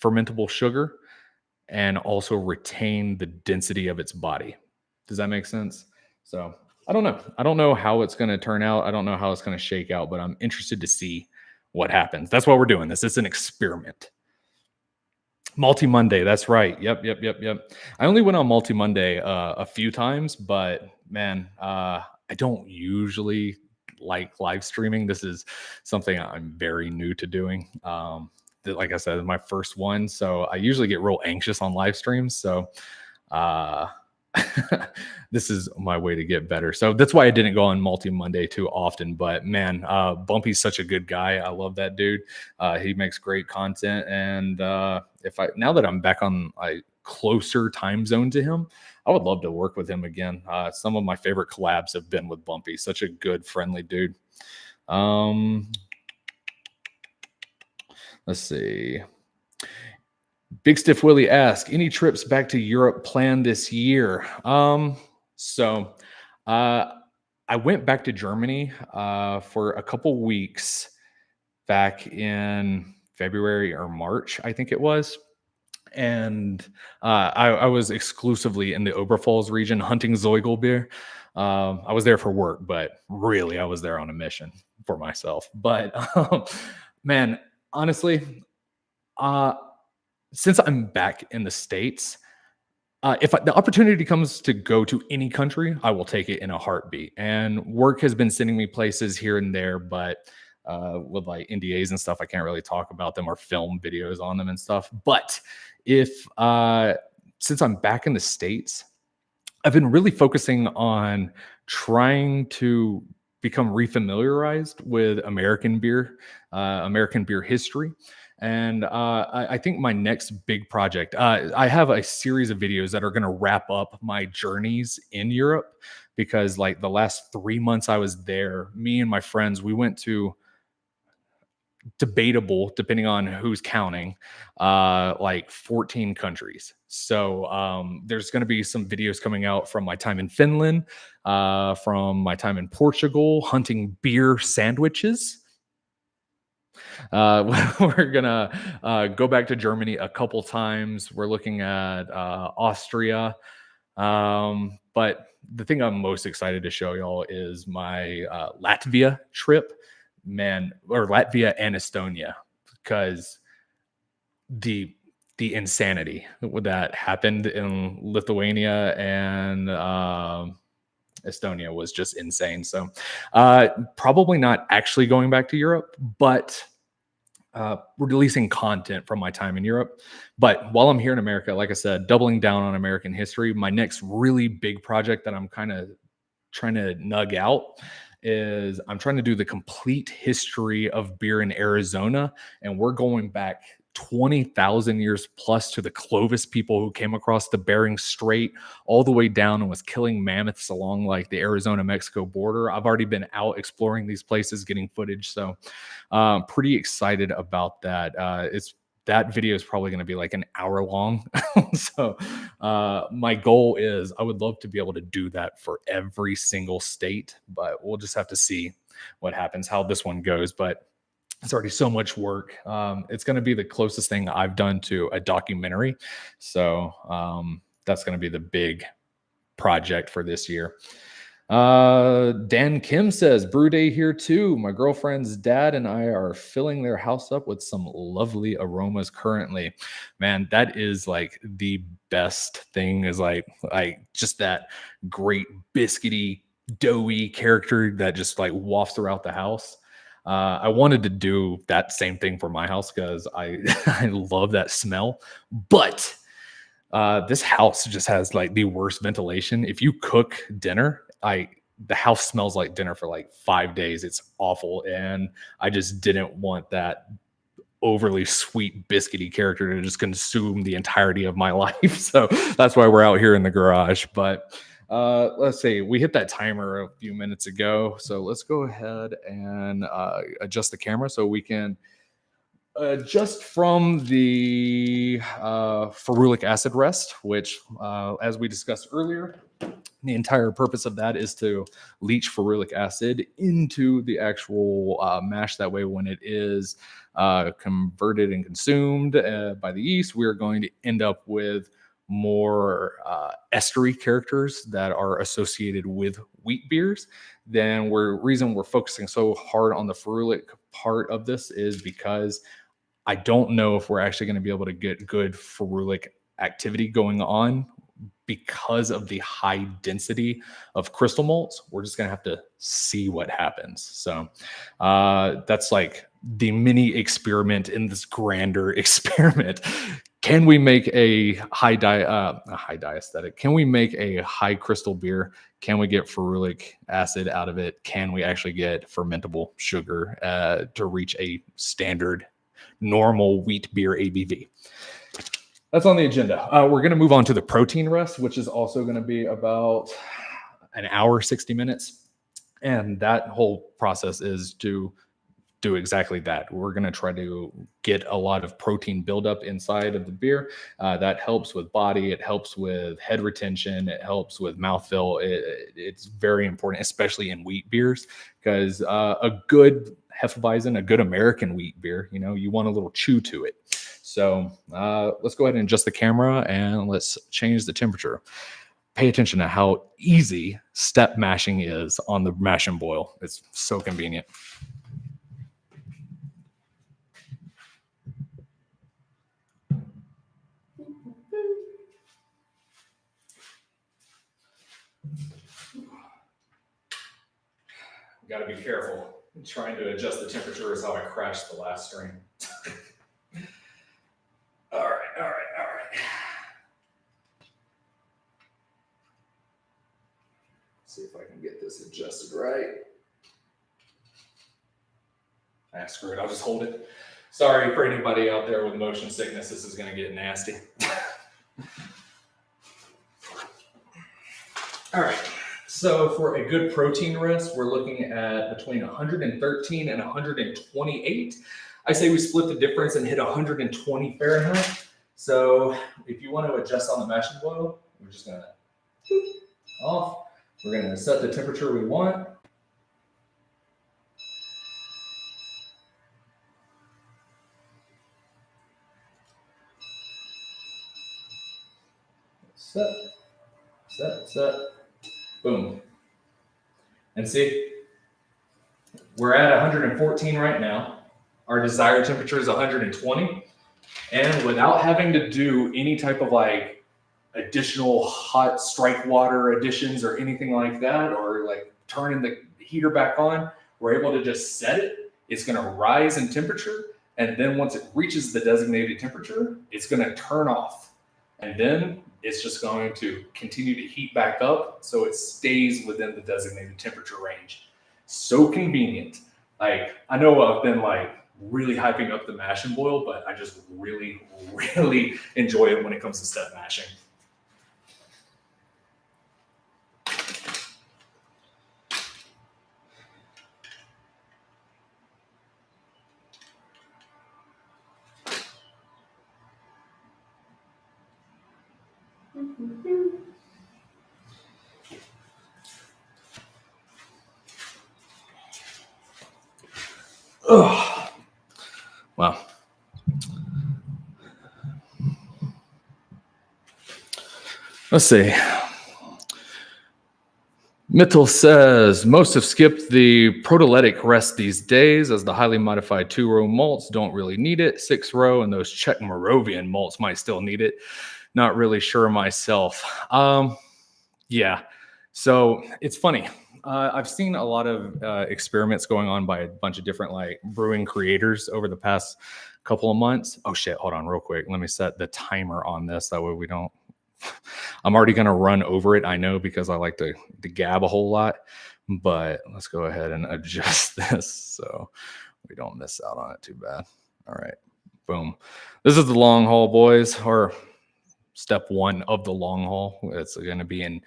fermentable sugar and also retain the density of its body. Does that make sense? So I don't know. I don't know how it's going to turn out. I don't know how it's going to shake out, but I'm interested to see what happens. That's why we're doing this. It's an experiment. Multi Monday. That's right. Yep. I only went on Multi Monday a few times, but man, I don't usually like live streaming. This is something I'm very new to doing. Like I said, my first one. So I usually get real anxious on live streams. So this is my way to get better. So that's why I didn't go on Multi Monday too often. But man, Bumpy's such a good guy. I love that dude. He makes great content. And now that I'm back on a closer time zone to him, I would love to work with him again. Some of my favorite collabs have been with Bumpy. Such a good, friendly dude. Let's see. Big Stiff Willie asks, any trips back to Europe planned this year? So I went back to Germany for a couple weeks back in February or March, I think it was. And I was exclusively in the Oberpfalz region hunting Zeugelbeer. I was there for work, but really I was there on a mission for myself. But man, honestly, since I'm back in the States, if the opportunity comes to go to any country, I will take it in a heartbeat. And work has been sending me places here and there, but with like NDAs and stuff, I can't really talk about them or film videos on them and stuff. But since I'm back in the States, I've been really focusing on trying to become refamiliarized with American beer history. And I think my next big project, I have a series of videos that are going to wrap up my journeys in Europe, because like the last 3 months I was there, me and my friends, we went to, debatable, depending on who's counting, like 14 countries. So there's going to be some videos coming out from my time in Finland, from my time in Portugal, hunting beer sandwiches. We're gonna go back to Germany a couple times. We're looking at Austria, but the thing I'm most excited to show y'all is my Latvia trip, man, or Latvia and Estonia, because the insanity that happened in Lithuania and Estonia was just insane. So probably not actually going back to Europe, but releasing content from my time in Europe. But while I'm here in America, like I said, doubling down on American history, my next really big project that I'm kind of trying to nug out is I'm trying to do the complete history of beer in Arizona. And we're going back 20,000 years plus to the Clovis people who came across the Bering Strait all the way down and was killing mammoths along like the Arizona Mexico border. I've already been out exploring these places, getting footage. So pretty excited about that. That video is probably going to be like an hour long. So my goal is I would love to be able to do that for every single state, but we'll just have to see what happens, how this one goes. But it's already so much work. It's going to be the closest thing I've done to a documentary. So that's going to be the big project for this year. Dan Kim says, Brew Day here too. My girlfriend's dad and I are filling their house up with some lovely aromas currently. Man, that is like the best thing, is like just that great biscuity, doughy character that just like wafts throughout the house. I wanted to do that same thing for my house because I I love that smell, but this house just has like the worst ventilation. If you cook dinner, the house smells like dinner for like 5 days. It's awful, and I just didn't want that overly sweet biscuity character to just consume the entirety of my life. So that's why we're out here in the garage. But let's see, we hit that timer a few minutes ago, so let's go ahead and adjust the camera so we can just from the ferulic acid rest, which, as we discussed earlier, the entire purpose of that is to leach ferulic acid into the actual mash. That way, when it is converted and consumed by the yeast, we're going to end up with more estery characters that are associated with wheat beers. Then reason we're focusing so hard on the ferulic part of this is because I don't know if we're actually going to be able to get good ferulic activity going on because of the high density of crystal malts. We're just going to have to see what happens. So that's like the mini experiment in this grander experiment. Can we make a high diaesthetic? Can we make a high crystal beer? Can we get ferulic acid out of it? Can we actually get fermentable sugar to reach a standard normal wheat beer ABV? That's on the agenda. We're going to move on to the protein rest, which is also going to be about an hour, 60 minutes. And that whole process is to do exactly that. We're going to try to get a lot of protein buildup inside of the beer. That helps with body. It helps with head retention. It helps with mouthfeel. It's very important, especially in wheat beers, because a good Hefeweizen, a good American wheat beer, you want a little chew to it. So let's go ahead and adjust the camera and let's change the temperature. Pay attention to how easy step mashing is on the mash and boil. It's so convenient. Got to be careful. Trying to adjust the temperature is how I crashed the last stream. All right. See if I can get this adjusted right. Screw it, I'll just hold it. Sorry for anybody out there with motion sickness, this is gonna get nasty. All right, so for a good protein rest, we're looking at between 113 and 128. I say we split the difference and hit 120 Fahrenheit. So if you want to adjust on the mash and boil, we're just gonna off. We're gonna set the temperature we want. Set, boom. And see, we're at 114 right now. Our desired temperature is 120. And without having to do any type of like additional hot strike water additions or anything like that, or like turning the heater back on, we're able to just set it. It's going to rise in temperature. And then once it reaches the designated temperature, it's going to turn off. And then it's just going to continue to heat back up so it stays within the designated temperature range. So convenient. Like, I know I've been like really hyping up the mash and boil, but I just really, really enjoy it when it comes to step mashing. Ugh. Wow. Let's see. Mittel says, most have skipped the protolytic rest these days as the highly modified 2-row malts don't really need it. 6-row and those Czech Moravian malts might still need it. Not really sure myself. Yeah. So it's funny. I've seen a lot of experiments going on by a bunch of different like brewing creators over the past couple of months. Oh shit, hold on real quick. Let me set the timer on this. That way we don't, I'm already going to run over it. I know, because I like to gab a whole lot, but let's go ahead and adjust this so we don't miss out on it too bad. All right, boom. This is the long haul, boys, or step one of the long haul. It's going to be an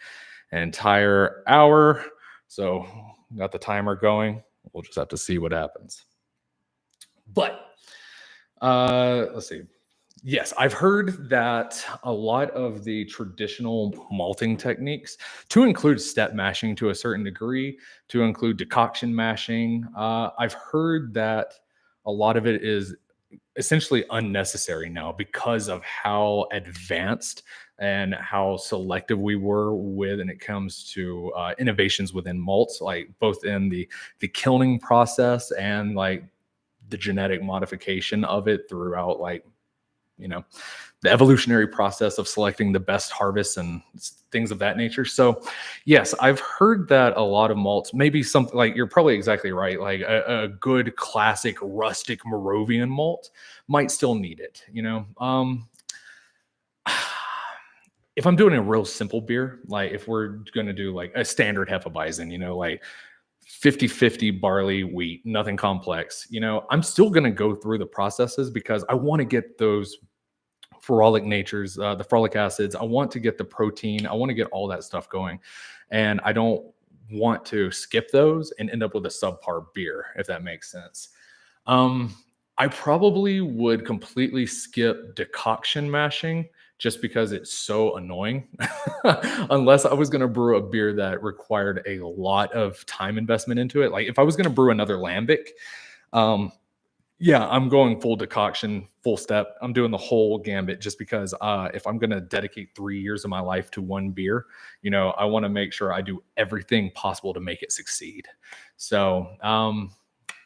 entire hour. So got the timer going. We'll just have to see what happens. But let's see. Yes, I've heard that a lot of the traditional malting techniques, to include step mashing to a certain degree, to include decoction mashing, I've heard that a lot of it is essentially unnecessary now because of how advanced and how selective we were when it comes to innovations within malts, like both in the kilning process and like the genetic modification of it throughout, like, you know, the evolutionary process of selecting the best harvests and things of that nature. So yes, I've heard that a lot of malts, maybe something like, you're probably exactly right, like a good classic rustic Moravian malt might still need it, you know. If I'm doing a real simple beer, like if we're going to do like a standard Hefeweizen, you know, like 50-50 barley, wheat, nothing complex, you know, I'm still going to go through the processes because I want to get those ferolic natures, the ferolic acids. I want to get the protein. I want to get all that stuff going. And I don't want to skip those and end up with a subpar beer, if that makes sense. I probably would completely skip decoction mashing just because it's so annoying. Unless I was going to brew a beer that required a lot of time investment into it. Like if I was going to brew another lambic, yeah, I'm going full decoction, full step. I'm doing the whole gambit just because if I'm going to dedicate 3 years of my life to one beer, you know, I want to make sure I do everything possible to make it succeed. So,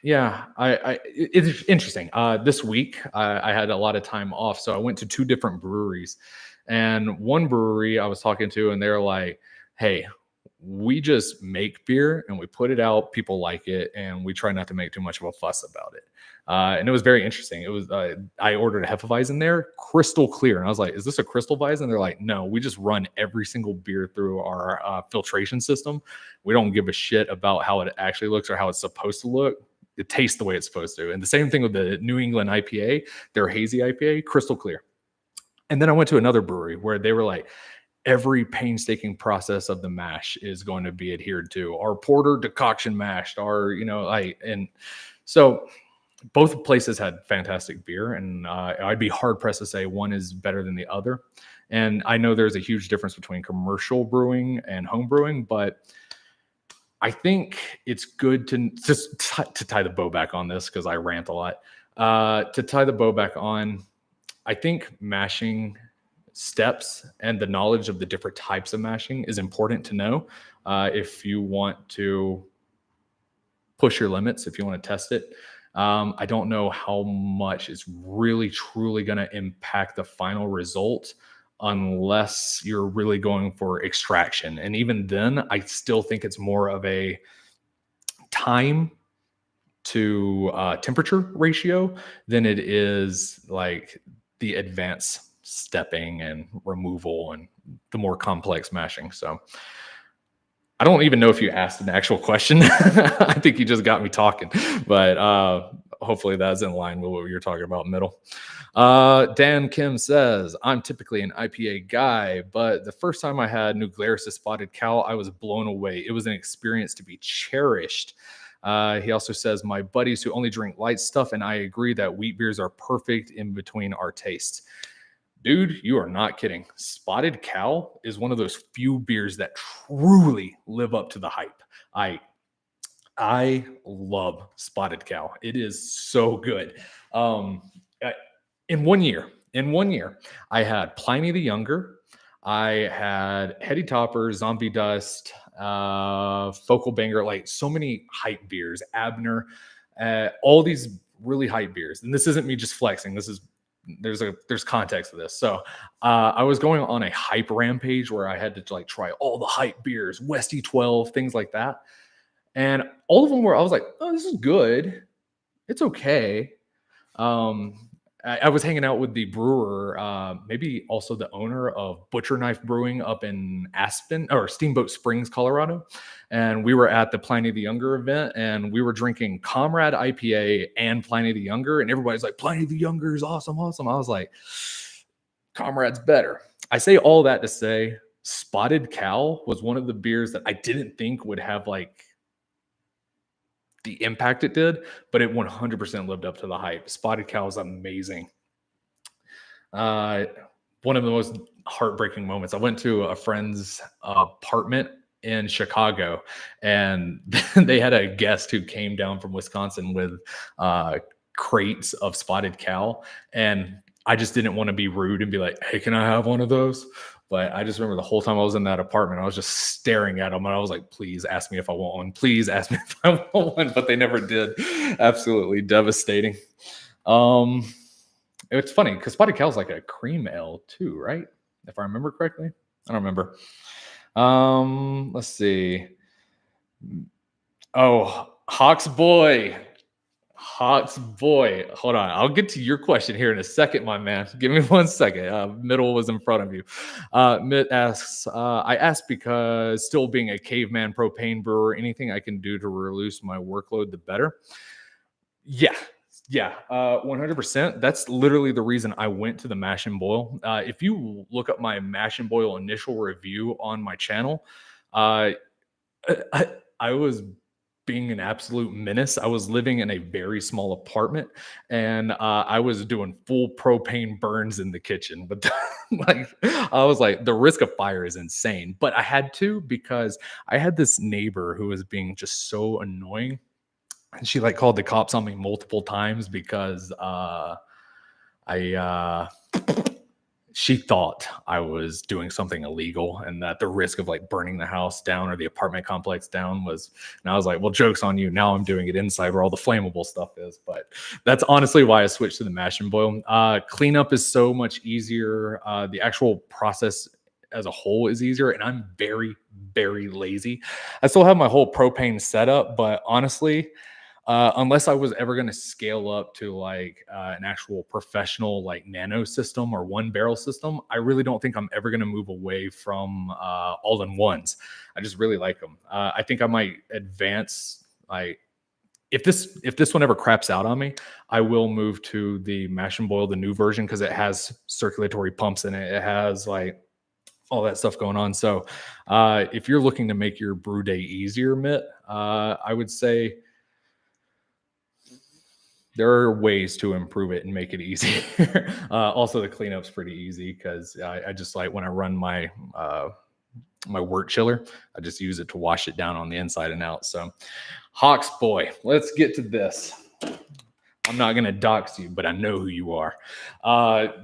yeah, it's interesting. This week, I had a lot of time off, so I went to 2 different breweries. And one brewery I was talking to, and they're like, hey, we just make beer and we put it out. People like it, and we try not to make too much of a fuss about it. And it was very interesting. It was I ordered a Hefeweizen there, crystal clear, and I was like, "Is this a Crystal Weizen?" They're like, "No, we just run every single beer through our filtration system. We don't give a shit about how it actually looks or how it's supposed to look. It tastes the way it's supposed to." And the same thing with the New England IPA, their hazy IPA, crystal clear. And then I went to another brewery where they were like, every painstaking process of the mash is going to be adhered to. Our porter decoction mashed, our, you know, and so both places had fantastic beer, and I'd be hard pressed to say one is better than the other. And I know there's a huge difference between commercial brewing and home brewing, but I think it's good to just to tie the bow back on this because I rant a lot. To tie the bow back on, I think mashing steps and the knowledge of the different types of mashing is important to know if you want to push your limits, if you want to test it. I don't know how much it's really truly going to impact the final result unless you're really going for extraction. And even then, I still think it's more of a time to temperature ratio than it is like the advanced stepping and removal and the more complex mashing. So I don't even know if you asked an actual question. I think you just got me talking, but hopefully that's in line with what you're talking about, middle. Dan Kim says, I'm typically an IPA guy, but the first time I had New Glarus' Spotted Cow, I was blown away. It was an experience to be cherished. He also says, my buddies who only drink light stuff, and I agree that wheat beers are perfect in between our tastes. Dude, you are not kidding. Spotted Cow is one of those few beers that truly live up to the hype. I love Spotted Cow. It is so good. Um, in 1 year, I had Pliny the Younger. I had Heady Topper, Zombie Dust, Focal Banger, like so many hype beers, Abner, all these really hype beers. And this isn't me just flexing. There's context to this. So I was going on a hype rampage where I had to like try all the hype beers, Westy 12, things like that. And all of them were, I was like, oh, this is good. It's okay. I was hanging out with the brewer, maybe also the owner of Butcher Knife Brewing up in Aspen or Steamboat Springs, Colorado. And we were at the Pliny the Younger event and we were drinking Comrade IPA and Pliny the Younger. And everybody's like, Pliny the Younger is awesome, awesome. I was like, Comrade's better. I say all that to say Spotted Cow was one of the beers that I didn't think would have like the impact it did, but it 100% lived up to the hype. Spotted Cow is amazing. One of the most heartbreaking moments. I went to a friend's apartment in Chicago, and they had a guest who came down from Wisconsin with crates of Spotted Cow, and I just didn't want to be rude and be like, "Hey, can I have one of those?" But I just remember the whole time I was in that apartment, I was just staring at them, and I was like, "Please ask me if I want one. Please ask me if I want one." But they never did. Absolutely devastating. It's funny because Spotted Cow is like a cream ale too, right? If I remember correctly, I don't remember. Let's see. Oh, Hawks boy. Hold on. I'll get to your question here in a second, my man. Give me 1 second. Middle was in front of you. Mitt asks, I asked because still being a caveman propane brewer, anything I can do to reduce my workload, the better. Yeah. 100%. That's literally the reason I went to the Mash and Boil. If you look up my Mash and Boil initial review on my channel, I was being an absolute menace. I was living in a very small apartment and I was doing full propane burns in the kitchen. But like, I was like, the risk of fire is insane. But I had to because I had this neighbor who was being just so annoying. And she like called the cops on me multiple times because she thought I was doing something illegal and that the risk of like burning the house down or the apartment complex down was, and I was like, well, joke's on you. Now I'm doing it inside where all the flammable stuff is. But that's honestly why I switched to the Mash and Boil. Cleanup is so much easier. The actual process as a whole is easier. And I'm very, very lazy. I still have my whole propane setup, but honestly, unless I was ever going to scale up to like an actual professional like nano system or one barrel system, I really don't think I'm ever going to move away from all-in-ones. I just really like them. I think I might advance. Like if this one ever craps out on me, I will move to the Mash and Boil, the new version, because it has circulatory pumps in it. It has like all that stuff going on. So if you're looking to make your brew day easier, Mitt, I would say there are ways to improve it and make it easier. Also, the cleanup's pretty easy because I just like when I run my my wort chiller, I just use it to wash it down on the inside and out. So, Hawks boy, let's get to this. I'm not going to dox you, but I know who you are.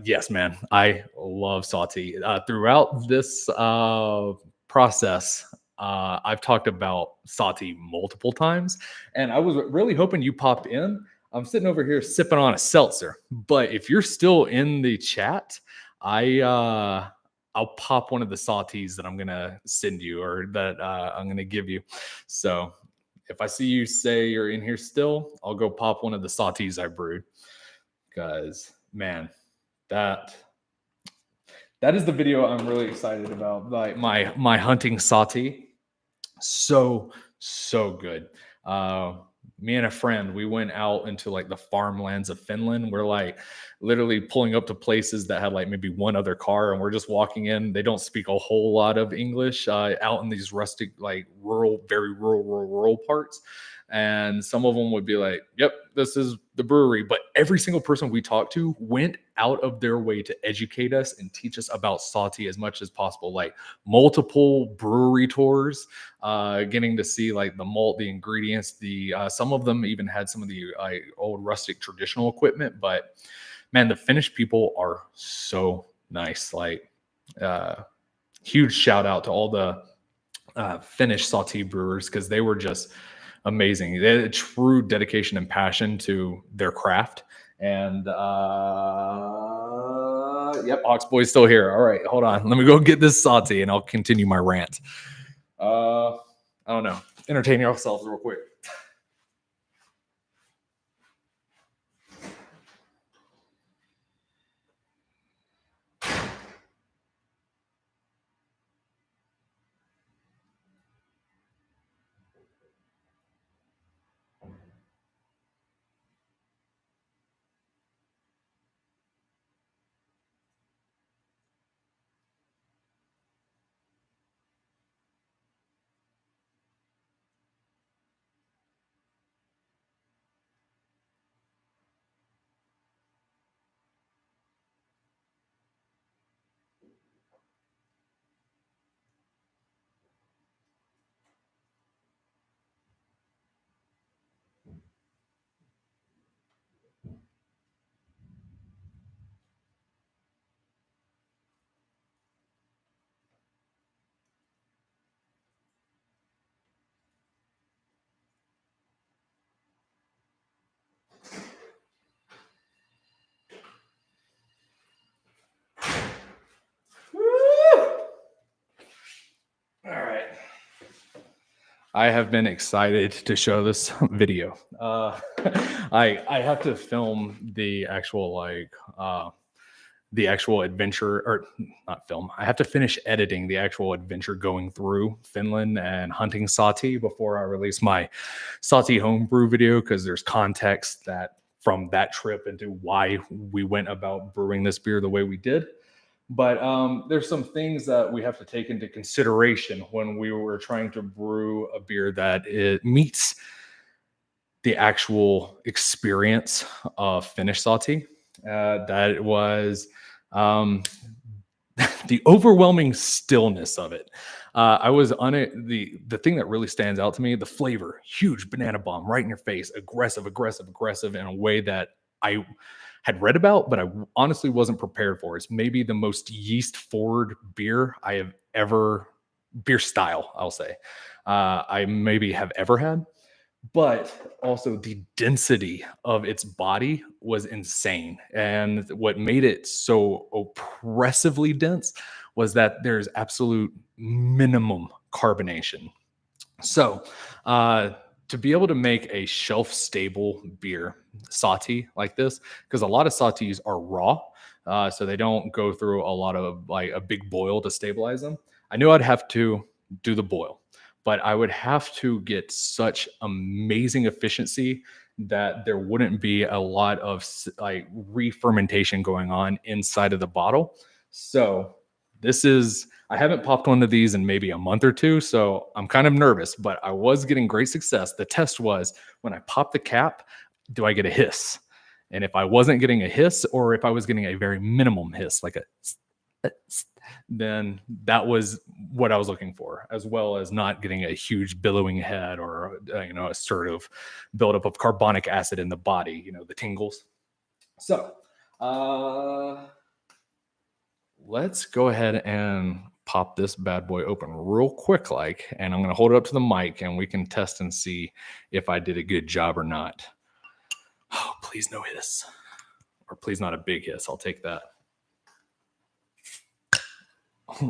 Yes, man, I love Salty. Throughout this process, I've talked about Salty multiple times, and I was really hoping you popped in. I'm sitting over here sipping on a seltzer. But if you're still in the chat, I'll pop one of the salties that I'm gonna send you or that I'm gonna give you. So if I see you say you're in here still, I'll go pop one of the salties I brewed. Because man, that that is the video I'm really excited about. Like my hunting salty. So good. Me and a friend, we went out into like the farmlands of Finland. We're like literally pulling up to places that had like maybe one other car, and we're just walking in. They don't speak a whole lot of English out in these rustic, like rural, very rural parts. And some of them would be like, "Yep, this is the brewery." But every single person we talked to went out of their way to educate us and teach us about salty as much as possible. Like multiple brewery tours, getting to see like the malt, the ingredients, the some of them even had some of the old rustic traditional equipment. But man, the Finnish people are so nice. Like huge shout out to all the Finnish salty brewers, because they were just amazing. They had a true dedication and passion to their craft. And yep, Oxboy's still here. All right, hold on. Let me go get this salty and I'll continue my rant. I don't know. Entertain yourselves real quick. All right. I have been excited to show this video. I have to film the actual adventure, or not film. I have to finish editing the actual adventure going through Finland and hunting Sati before I release my Sati homebrew video, because there's context that from that trip into why we went about brewing this beer the way we did. But there's some things that we have to take into consideration when we were trying to brew a beer that it meets the actual experience of Finnish Sati. That it was the overwhelming stillness of it. I was on it. The thing that really stands out to me, the flavor, huge banana bomb right in your face, aggressive in a way that I had read about, but I honestly wasn't prepared for. It's maybe the most yeast forward beer I have ever, beer style, I'll say, I maybe have ever had. But also the density of its body was insane. And what made it so oppressively dense was that there's absolute minimum carbonation. So, to be able to make a shelf stable beer, Sati, like this, because a lot of Satis are raw, so they don't go through a lot of like a big boil to stabilize them. I knew I'd have to do the boil, but I would have to get such amazing efficiency that there wouldn't be a lot of like re-fermentation going on inside of the bottle. So this is, I haven't popped one of these in maybe a month or two, so I'm kind of nervous, but I was getting great success. The test was when I pop the cap, do I get a hiss? And if I wasn't getting a hiss, or if I was getting a very minimum hiss, like a, then that was what I was looking for, as well as not getting a huge billowing head or a sort of buildup of carbonic acid in the body, the tingles. So let's go ahead and pop this bad boy open real quick, and I'm going to hold it up to the mic and we can test and see if I did a good job or not. Oh, please no hiss. Or please not a big hiss. I'll take that.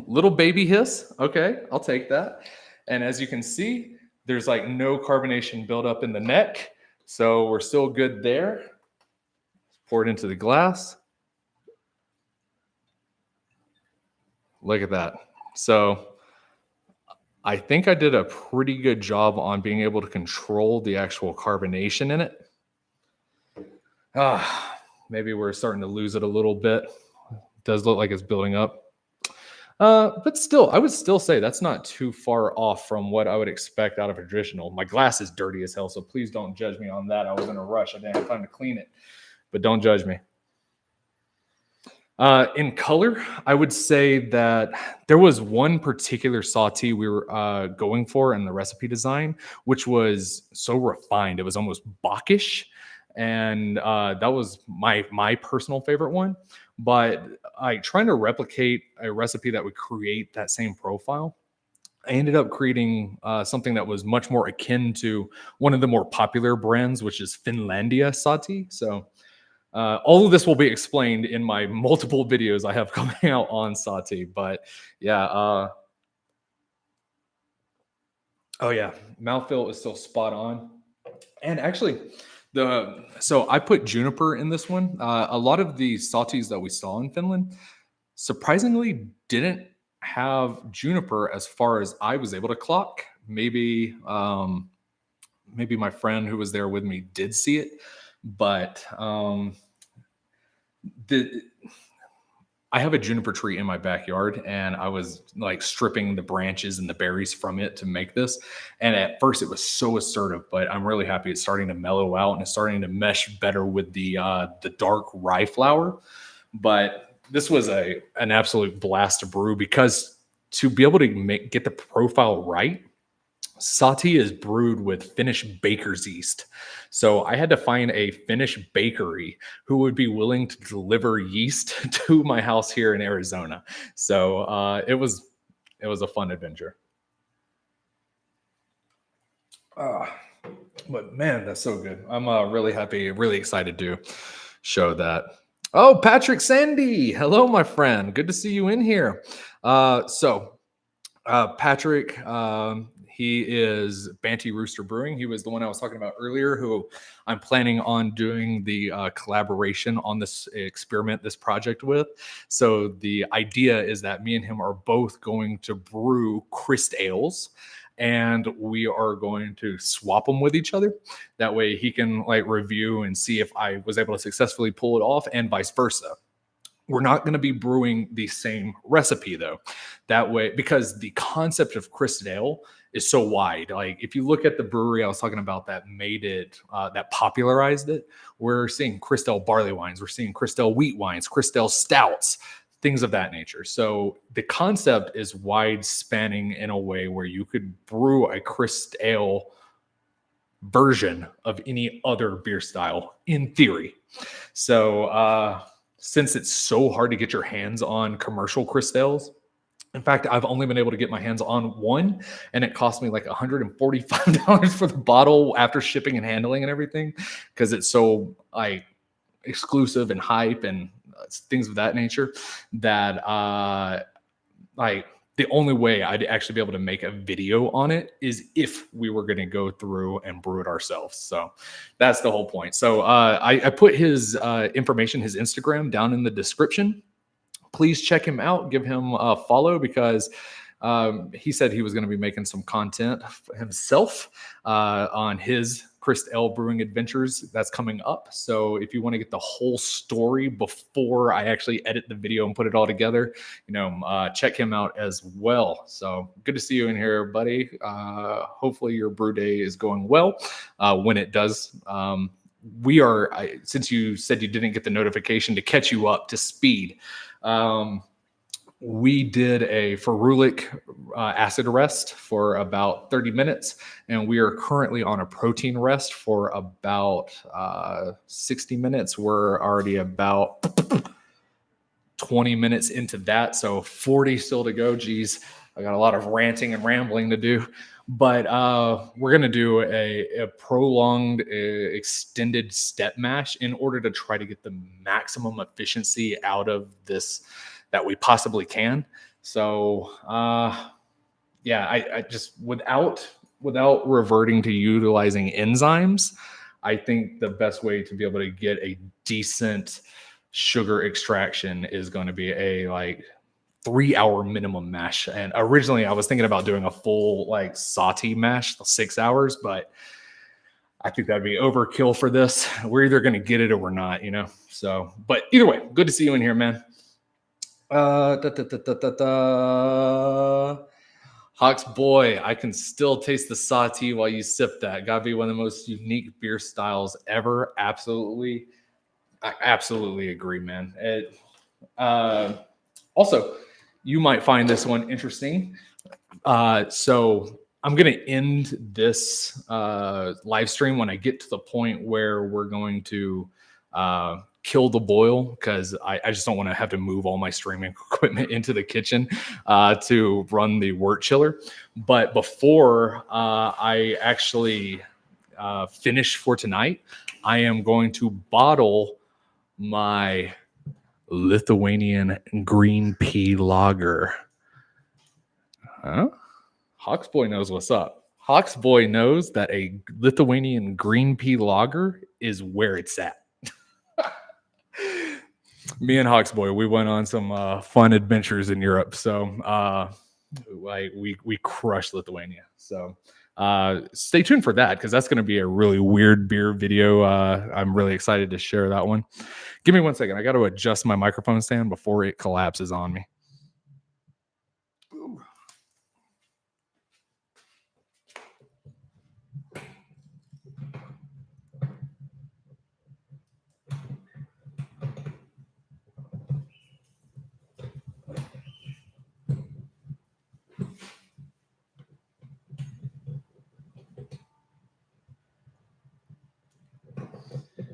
Little baby hiss. Okay, I'll take that. And as you can see, there's like no carbonation buildup in the neck. So we're still good there. Pour it into the glass. Look at that. So I think I did a pretty good job on being able to control the actual carbonation in it. Maybe we're starting to lose it a little bit. It does look like it's building up. But still, I would still say that's not too far off from what I would expect out of a traditional. My glass is dirty as hell, so please don't judge me on that. I was in a rush. I didn't have time to clean it, but don't judge me. In color, I would say that there was one particular saute we were going for in the recipe design, which was so refined. It was almost Bacchish, and that was my personal favorite one. But trying to replicate a recipe that would create that same profile, I ended up creating something that was much more akin to one of the more popular brands, which is Finlandia Saute. So all of this will be explained in my multiple videos I have coming out on saute. But yeah, oh yeah, mouthfeel is still spot on. And actually, so I put juniper in this one. A lot of the sautés that we saw in Finland surprisingly didn't have juniper as far as I was able to clock. Maybe my friend who was there with me did see it, but I have a juniper tree in my backyard, and I was like stripping the branches and the berries from it to make this. And at first, it was so assertive, but I'm really happy it's starting to mellow out and it's starting to mesh better with the dark rye flour. But this was an absolute blast to brew, because to be able to get the profile right, saute is brewed with Finnish baker's yeast. So I had to find a Finnish bakery who would be willing to deliver yeast to my house here in Arizona. So it was a fun adventure. But man, that's so good. I'm really happy, really excited to show that. Oh, Patrick Sandy. Hello, my friend. Good to see you in here. Patrick, he is Banty Rooster Brewing. He was the one I was talking about earlier, who I'm planning on doing the collaboration on this experiment, this project with. So the idea is that me and him are both going to brew CrystAles, and we are going to swap them with each other. That way he can like review and see if I was able to successfully pull it off, and vice versa. We're not going to be brewing the same recipe though. That way, because the concept of CrystAle is so wide. Like if you look at the brewery I was talking about that made it, that popularized it, we're seeing CrystAle barley wines, we're seeing CrystAle wheat wines, CrystAle stouts, things of that nature. So the concept is wide spanning in a way where you could brew a CrystAle version of any other beer style in theory. So, since it's so hard to get your hands on commercial CrystAles, in fact, I've only been able to get my hands on one, and it cost me like $145 for the bottle after shipping and handling and everything, because it's so like exclusive and hype and things of that nature, that like the only way I'd actually be able to make a video on it is if we were going to go through and brew it ourselves. So that's the whole point. So I put his information, his Instagram, down in the description. Please check him out. Give him a follow, because he said he was going to be making some content himself on his CrystAle brewing adventures that's coming up. So if you want to get the whole story before I actually edit the video and put it all together, check him out as well. So good to see you in here, buddy. Hopefully your brew day is going well when it does. Since you said you didn't get the notification, to catch you up to speed, we did a ferulic acid rest for about 30 minutes, and we are currently on a protein rest for about 60 minutes. We're already about 20 minutes into that, so 40 still to go. Geez, I got a lot of ranting and rambling to do. But we're gonna do a prolonged, extended step mash in order to try to get the maximum efficiency out of this that we possibly can. So yeah, I just without reverting to utilizing enzymes, I think the best way to be able to get a decent sugar extraction is going to be a like 3 hour minimum mash. And originally I was thinking about doing a full like saute mash, 6 hours, but I think that'd be overkill for this. We're either going to get it or we're not, you know? So, but either way, good to see you in here, man. Da, da, da, da, da, da. Hawks boy, I can still taste the saute while you sip that. Gotta be one of the most unique beer styles ever. Absolutely. I absolutely agree, man. Also, you might find this one interesting. So I'm going to end this live stream when I get to the point where we're going to kill the boil, because I just don't want to have to move all my streaming equipment into the kitchen to run the wort chiller. But before I actually finish for tonight, I am going to bottle my Lithuanian green pea lager. Huh? Hawksboy knows what's up. Hawksboy knows that a Lithuanian green pea lager is where it's at. Me and Hawksboy, we went on some fun adventures in Europe. So we crushed Lithuania. So stay tuned for that, because that's going to be a really weird beer video. I'm really excited to share that one. Give me 1 second. I got to adjust my microphone stand before it collapses on me.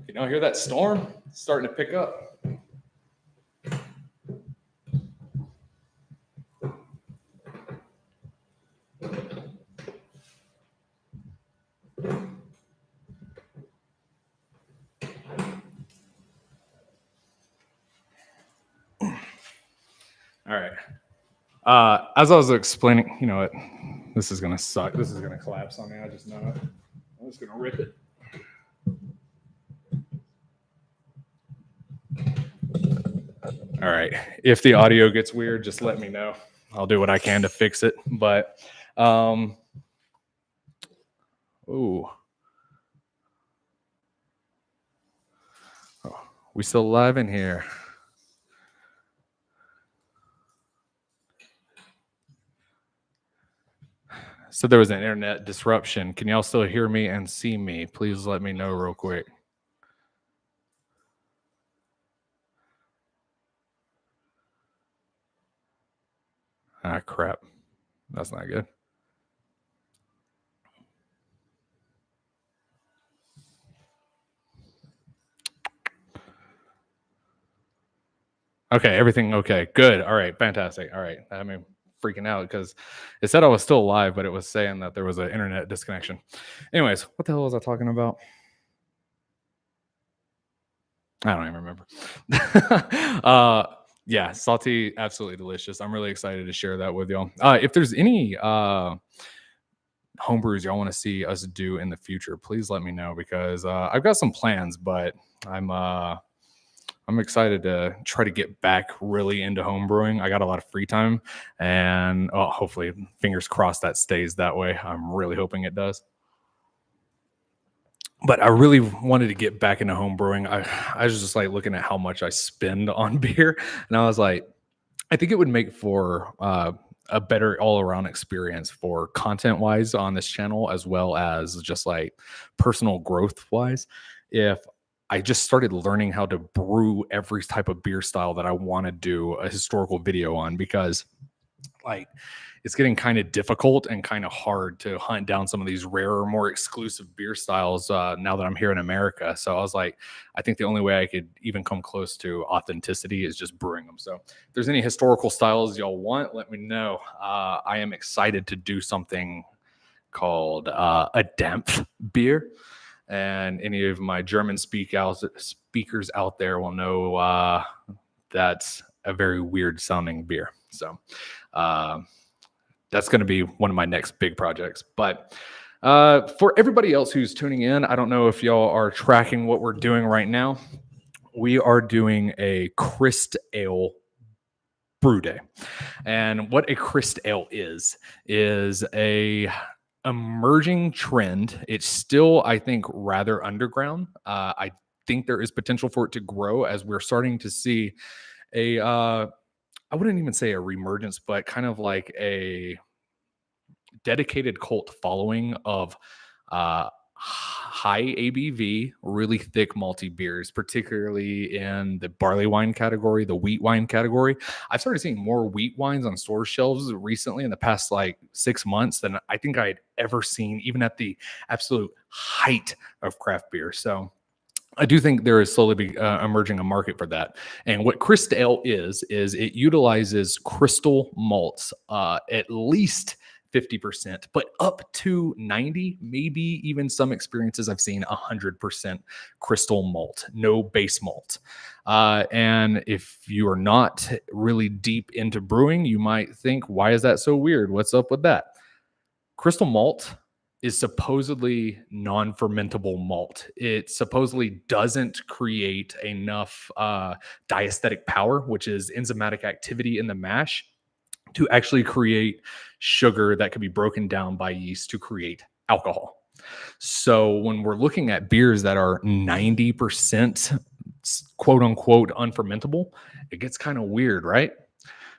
You know, hear that storm? It's starting to pick up. All right. As I was explaining, you know what? This is going to suck. This is going to collapse on me. I just know it. I'm just going to rip it. All right. If the audio gets weird, just let me know. I'll do what I can to fix it. But, ooh. Oh, we still live in here. So there was an internet disruption. Can y'all still hear me and see me? Please let me know real quick. Ah, crap. That's not good. Okay, everything okay. Good. All right, fantastic. All right. I mean, freaking out because it said I was still live, but it was saying that there was an internet disconnection. Anyways, what the hell was I talking about? I don't even remember. Yeah, salty, absolutely delicious. I'm really excited to share that with y'all. If there's any homebrews y'all want to see us do in the future, please let me know, because I've got some plans, but I'm excited to try to get back really into home brewing. I got a lot of free time, and hopefully, fingers crossed, that stays that way. I'm really hoping it does. But I really wanted to get back into home brewing. I was just like looking at how much I spend on beer, and I was like, I think it would make for a better all around experience for content wise on this channel, as well as just like personal growth wise, if I just started learning how to brew every type of beer style that I want to do a historical video on, because like it's getting kind of difficult and kind of hard to hunt down some of these rarer, more exclusive beer styles now that I'm here in America. So I was like, I think the only way I could even come close to authenticity is just brewing them. So if there's any historical styles y'all want, let me know. I am excited to do something called a Dampf beer. And any of my German speakers out there will know that's a very weird sounding beer. So uh, that's going to be one of my next big projects. But for everybody else who's tuning in, I don't know if y'all are tracking what we're doing right now. We are doing a CrystAle brew day. And what a CrystAle is a emerging trend. It's still, I think, rather underground. I think there is potential for it to grow as we're starting to see I wouldn't even say a reemergence, but kind of like a dedicated cult following of high ABV, really thick malty beers, particularly in the barley wine category, the wheat wine category. I've started seeing more wheat wines on store shelves recently in the past like 6 months than I think I'd ever seen, even at the absolute height of craft beer. So I do think there is slowly emerging a market for that. And what CrystAle is it utilizes crystal malts, at least 50%, but up to 90, maybe even some experiences I've seen 100% crystal malt, no base malt. And if you are not really deep into brewing, you might think, why is that so weird? What's up with that? Crystal malt is supposedly non-fermentable malt. It supposedly doesn't create enough diastatic power, which is enzymatic activity in the mash, to actually create sugar that can be broken down by yeast to create alcohol. So when we're looking at beers that are 90% quote unquote unfermentable, it gets kind of weird, right?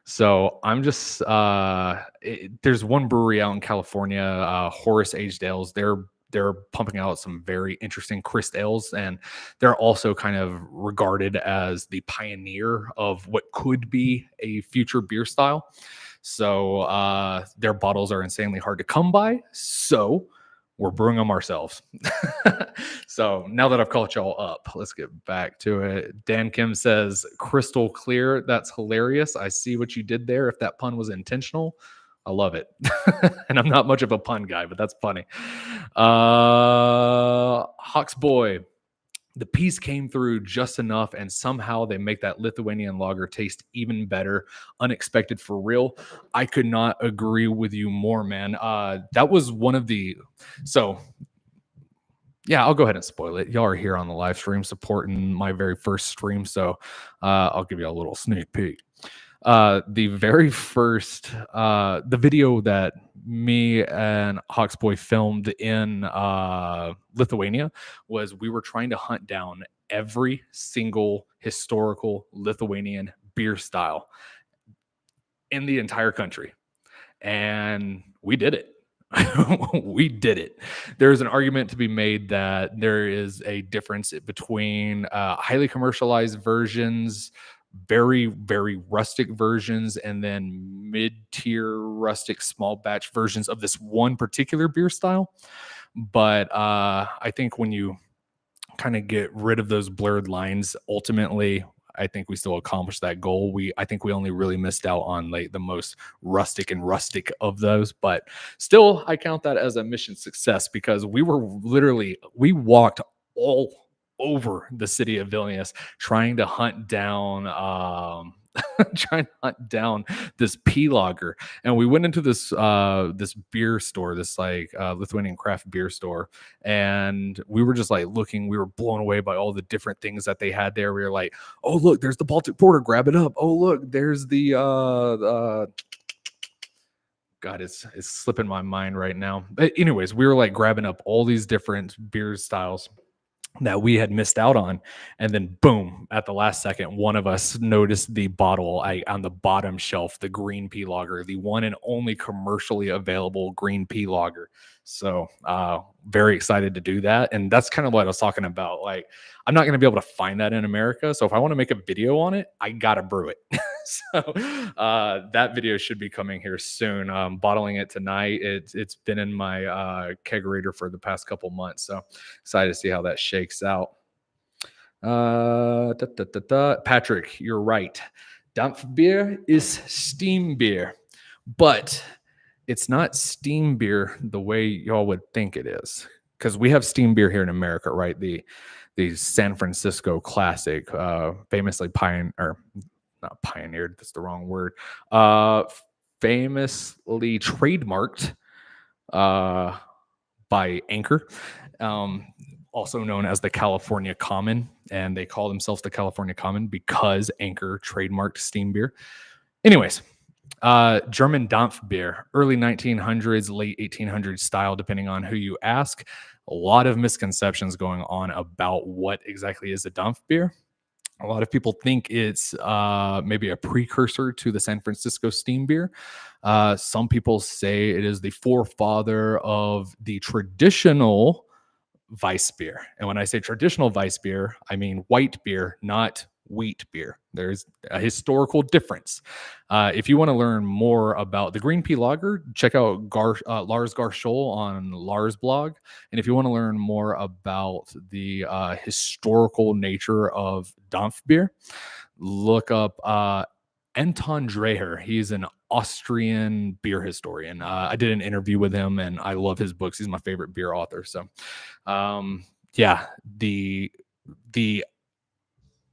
So I'm just there's one brewery out in California, Horace Aged Ales. They're pumping out some very interesting CrystAles, and they're also kind of regarded as the pioneer of what could be a future beer style. So their bottles are insanely hard to come by. So we're brewing them ourselves. So now that I've caught y'all up, let's get back to it. Dan Kim says, crystal clear. That's hilarious. I see what you did there. If that pun was intentional, I love it. And I'm not much of a pun guy, but that's funny. Hawks Boy, the piece came through just enough, and somehow they make that Lithuanian lager taste even better. Unexpected for real. I could not agree with you more, man. That was one of the so. Yeah, I'll go ahead and spoil it. Y'all are here on the live stream supporting my very first stream, so I'll give you a little sneak peek. The very first, the video that me and Hawksboy filmed in Lithuania was we were trying to hunt down every single historical Lithuanian beer style in the entire country. And we did it. We did it. There's an argument to be made that there is a difference between highly commercialized versions, very, very rustic versions, and then mid-tier rustic small batch versions of this one particular beer style. But I think when you kind of get rid of those blurred lines, ultimately, I think we still accomplished that goal. I think we only really missed out on like the most rustic of those, but still, I count that as a mission success because we walked all over the city of Vilnius trying to hunt down this P lager. And we went into this this beer store, this like Lithuanian craft beer store, and we were just like looking, we were blown away by all the different things that they had there. We were like, oh look, there's the Baltic Porter, grab it up. Oh look, there's the God, it's slipping my mind right now. But anyways, we were like grabbing up all these different beer styles that we had missed out on, and then boom, at the last second, one of us noticed the bottle on the bottom shelf, the green P lager, the one and only commercially available green P lager. So very excited to do that. And that's kind of what I was talking about. Like, I'm not going to be able to find that in America, so if I want to make a video on it, I gotta brew it. So that video should be coming here soon. Bottling it tonight. It's been in my kegerator for the past couple months, so excited to see how that shakes out. Patrick, you're right. Dampf beer is steam beer, but it's not steam beer the way y'all would think it is, because we have steam beer here in America, right? The San Francisco Classic, famously or not pioneered. That's the wrong word. Famously trademarked uh, by Anchor, um, also known as the California Common, and they call themselves the California Common because Anchor trademarked steam beer. Anyways, German Dampf beer, early 1900s, late 1800s style, depending on who you ask. A lot of misconceptions going on about what exactly is a Dampf beer. A lot of people think it's maybe a precursor to the San Francisco steam beer. Some people say it is the forefather of the traditional Weiss beer. And when I say traditional Weiss beer, I mean white beer, not wheat beer. There's a historical difference. If you want to learn more about the green pea lager, check out Lars Garschol on Lars blog. And if you want to learn more about the historical nature of Dampf beer, look up Anton Dreher. He's an Austrian beer historian. I did an interview with him, and I love his books. He's my favorite beer author. So, yeah, the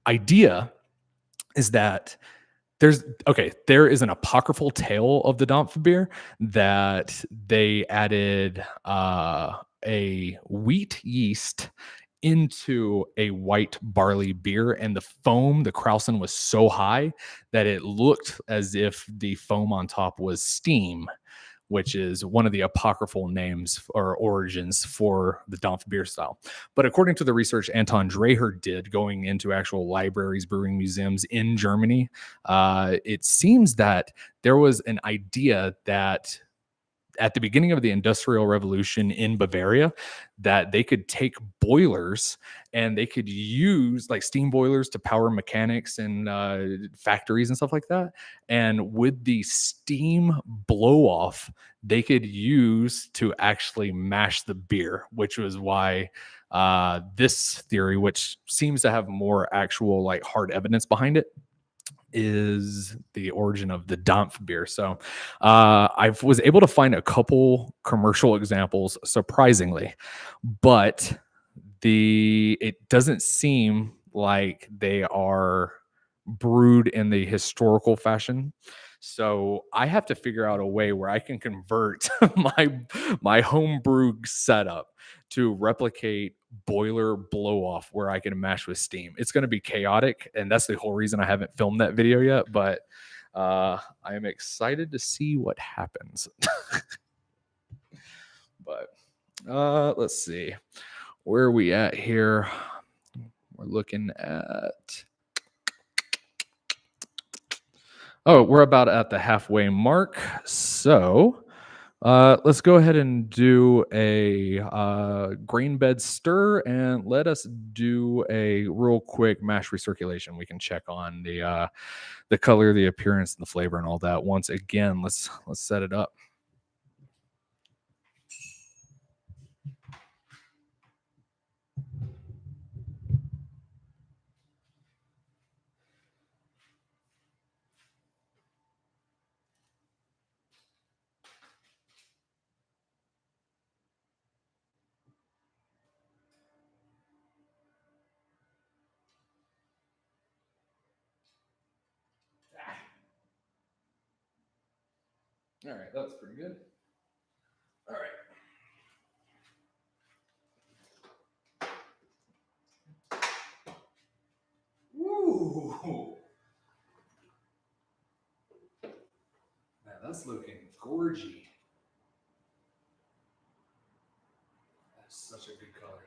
idea is that there is an apocryphal tale of the Dampf beer that they added a wheat yeast into a white barley beer, and the foam, the Krausen, was so high that it looked as if the foam on top was steam, which is one of the apocryphal names or origins for the Dampf beer style. But according to the research Anton Dreher did, going into actual libraries, brewing museums in Germany, it seems that there was an idea that at the beginning of the Industrial Revolution in Bavaria, that they could take boilers and they could use like steam boilers to power mechanics and factories and stuff like that. And with the steam blow off, they could use to actually mash the beer, which was why this theory, which seems to have more actual like hard evidence behind it, is the origin of the Dampf beer. So I was able to find a couple commercial examples, surprisingly, but it doesn't seem like they are brewed in the historical fashion. So I have to figure out a way where I can convert my homebrew setup to replicate boiler blow off where I can mash with steam. It's going to be chaotic, and that's the whole reason I haven't filmed that video yet, but I am excited to see what happens. But let's see. Where are we at here? We're looking at... Oh, we're about at the halfway mark. So let's go ahead and do a grain bed stir, and let us do a real quick mash recirculation. We can check on the color, the appearance, and the flavor, and all that. Once again, let's set it up. All right, that's pretty good. All right. Woo! Man, that's looking gorgy. That's such a good color.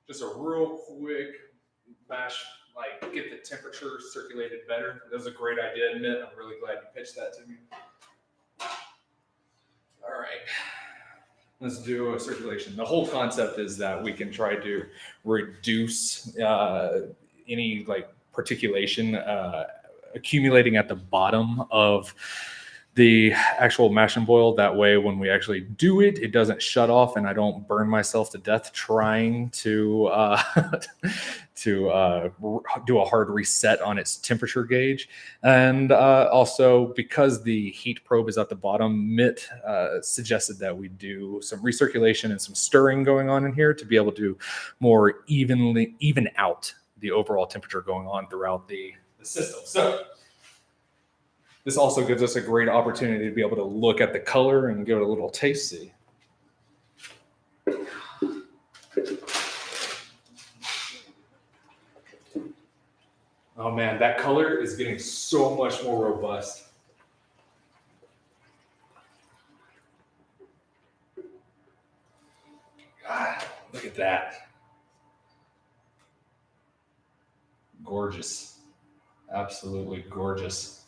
Just a real quick mash, like get the temperature circulated better. That was a great idea, admit. I'm really glad you pitched that to me. All right, let's do a circulation. The whole concept is that we can try to reduce any like particulation accumulating at the bottom of the actual mash and boil. That way, when we actually do it, it doesn't shut off, and I don't burn myself to death trying to do a hard reset on its temperature gauge. And also, because the heat probe is at the bottom, Mitt suggested that we do some recirculation and some stirring going on in here to be able to more even out the overall temperature going on throughout the system. So this also gives us a great opportunity to be able to look at the color and give it a little taste see. Oh man, that color is getting so much more robust. God, look at that. Gorgeous. Absolutely gorgeous.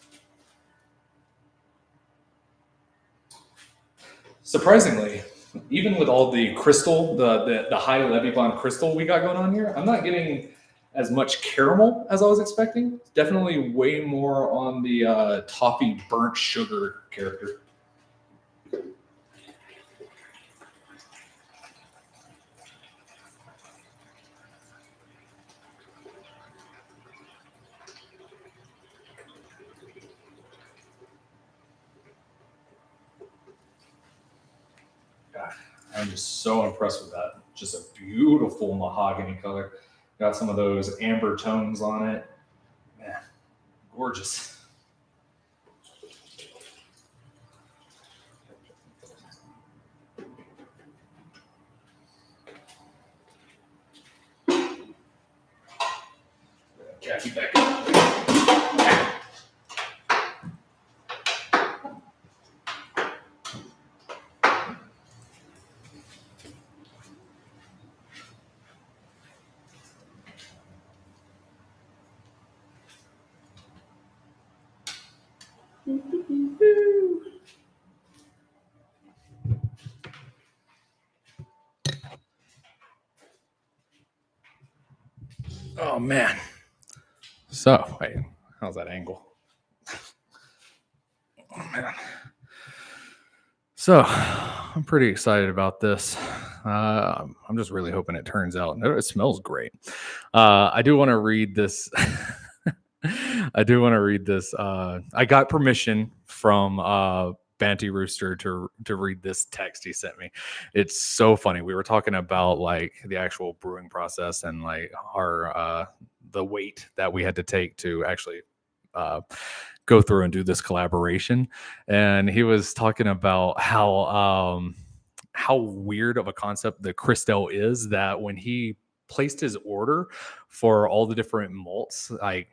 Surprisingly, even with all the crystal, the high Levy-Bond crystal we got going on here, I'm not getting as much caramel as I was expecting. Definitely way more on the toffee burnt sugar character. God, I'm just so impressed with that. Just a beautiful mahogany color. Got some of those amber tones on it. Man, gorgeous. Kathy back up. Oh man. So, wait, how's that angle? Oh man. So, I'm pretty excited about this. I'm just really hoping it turns out. It smells great. I do want to read this. I do want to read this. I got permission from Banty Rooster to read this text he sent me. It's so funny. We were talking about like the actual brewing process and like our the weight that we had to take to actually go through and do this collaboration. And he was talking about how weird of a concept the CrystAle is, that when he placed his order for all the different malts, like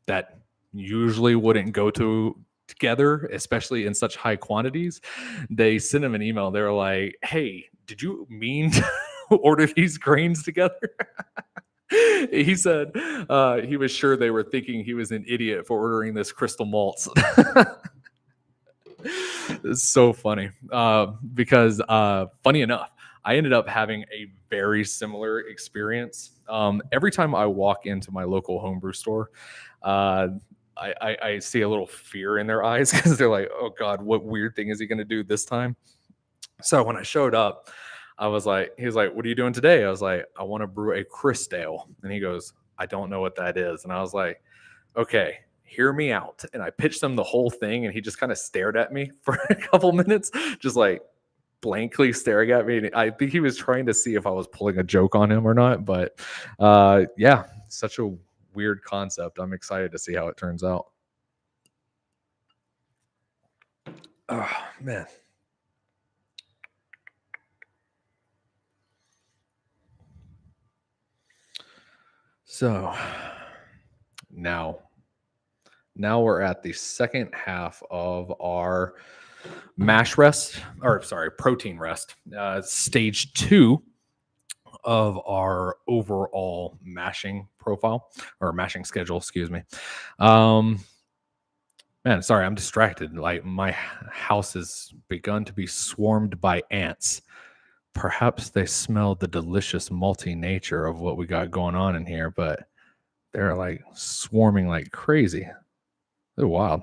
that usually wouldn't go together, especially in such high quantities, they sent him an email. They were like, "Hey, did you mean to order these grains together?" He said he was sure they were thinking he was an idiot for ordering this Crystal Malts. It's so funny because funny enough, I ended up having a very similar experience. Every time I walk into my local homebrew store, I see a little fear in their eyes because they're like, "Oh God, what weird thing is he going to do this time?" So when I showed up, he was like, "What are you doing today?" I was like, "I want to brew a CrystAle," and he goes, "I don't know what that is," and I was like, "Okay, hear me out." And I pitched him the whole thing, and he just kind of stared at me for a couple minutes, just like blankly staring at me. And I think he was trying to see if I was pulling a joke on him or not. But yeah, such a weird concept. I'm excited to see how it turns out. Oh man. So now we're at the second half of our protein rest, stage 2 of our overall mashing profile or mashing schedule, excuse me. Man, sorry, I'm distracted. Like my house has begun to be swarmed by ants. Perhaps they smell the delicious malty nature of what we got going on in here, but they're like swarming like crazy. They're wild.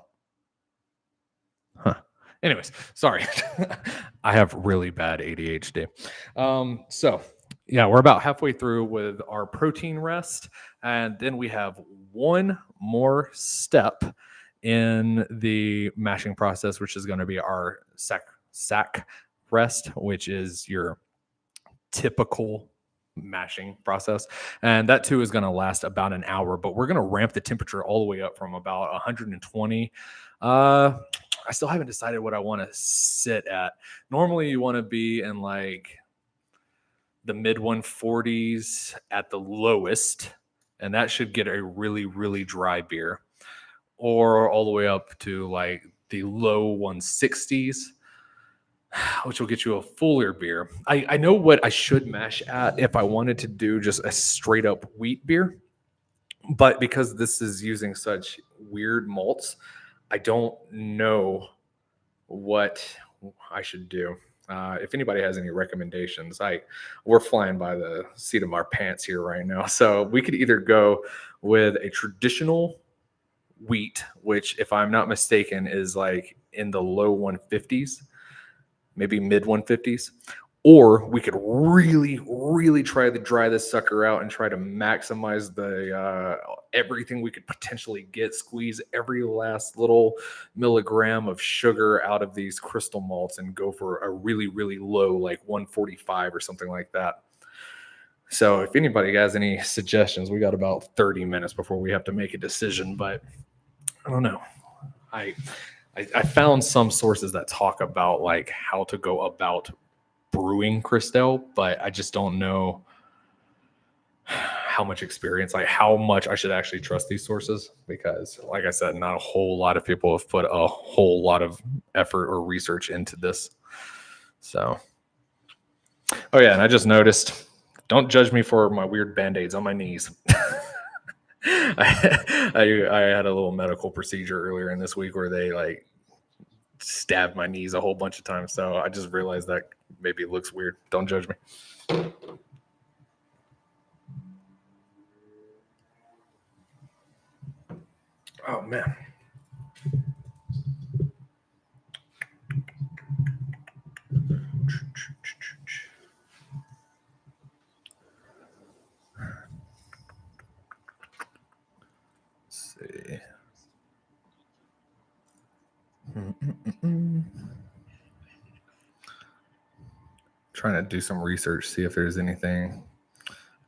Huh. Anyways, sorry. I have really bad ADHD. So yeah, we're about halfway through with our protein rest, and then we have one more step in the mashing process, which is going to be our sack rest, which is your typical mashing process, and that too is going to last about an hour, but we're going to ramp the temperature all the way up from about 120. I still haven't decided what I want to sit at. Normally you want to be in like the mid 140s at the lowest, and that should get a really really dry beer, or all the way up to like the low 160s, which will get you a fuller beer. I know what I should mash at if I wanted to do just a straight up wheat beer, but because this is using such weird malts, I don't know what I should do. If anybody has any recommendations, we're flying by the seat of our pants here right now. So we could either go with a traditional wheat, which, if I'm not mistaken, is like in the low 150s, maybe mid 150s, or we could really, really try to dry this sucker out and try to maximize the everything we could potentially get, squeeze every last little milligram of sugar out of these crystal malts and go for a really, really low, like 145 or something like that. So if anybody has any suggestions, we got about 30 minutes before we have to make a decision, but I don't know. I found some sources that talk about like how to go about brewing CrystAle, but I just don't know how much experience, like how much I should actually trust these sources, because like I said, not a whole lot of people have put a whole lot of effort or research into this. So, oh yeah, and I just noticed, don't judge me for my weird band-aids on my knees. I had a little medical procedure earlier in this week where they like stabbed my knees a whole bunch of times. So I just realized that maybe it looks weird. Don't judge me. Oh man. Let's see. Trying to do some research, see if there's anything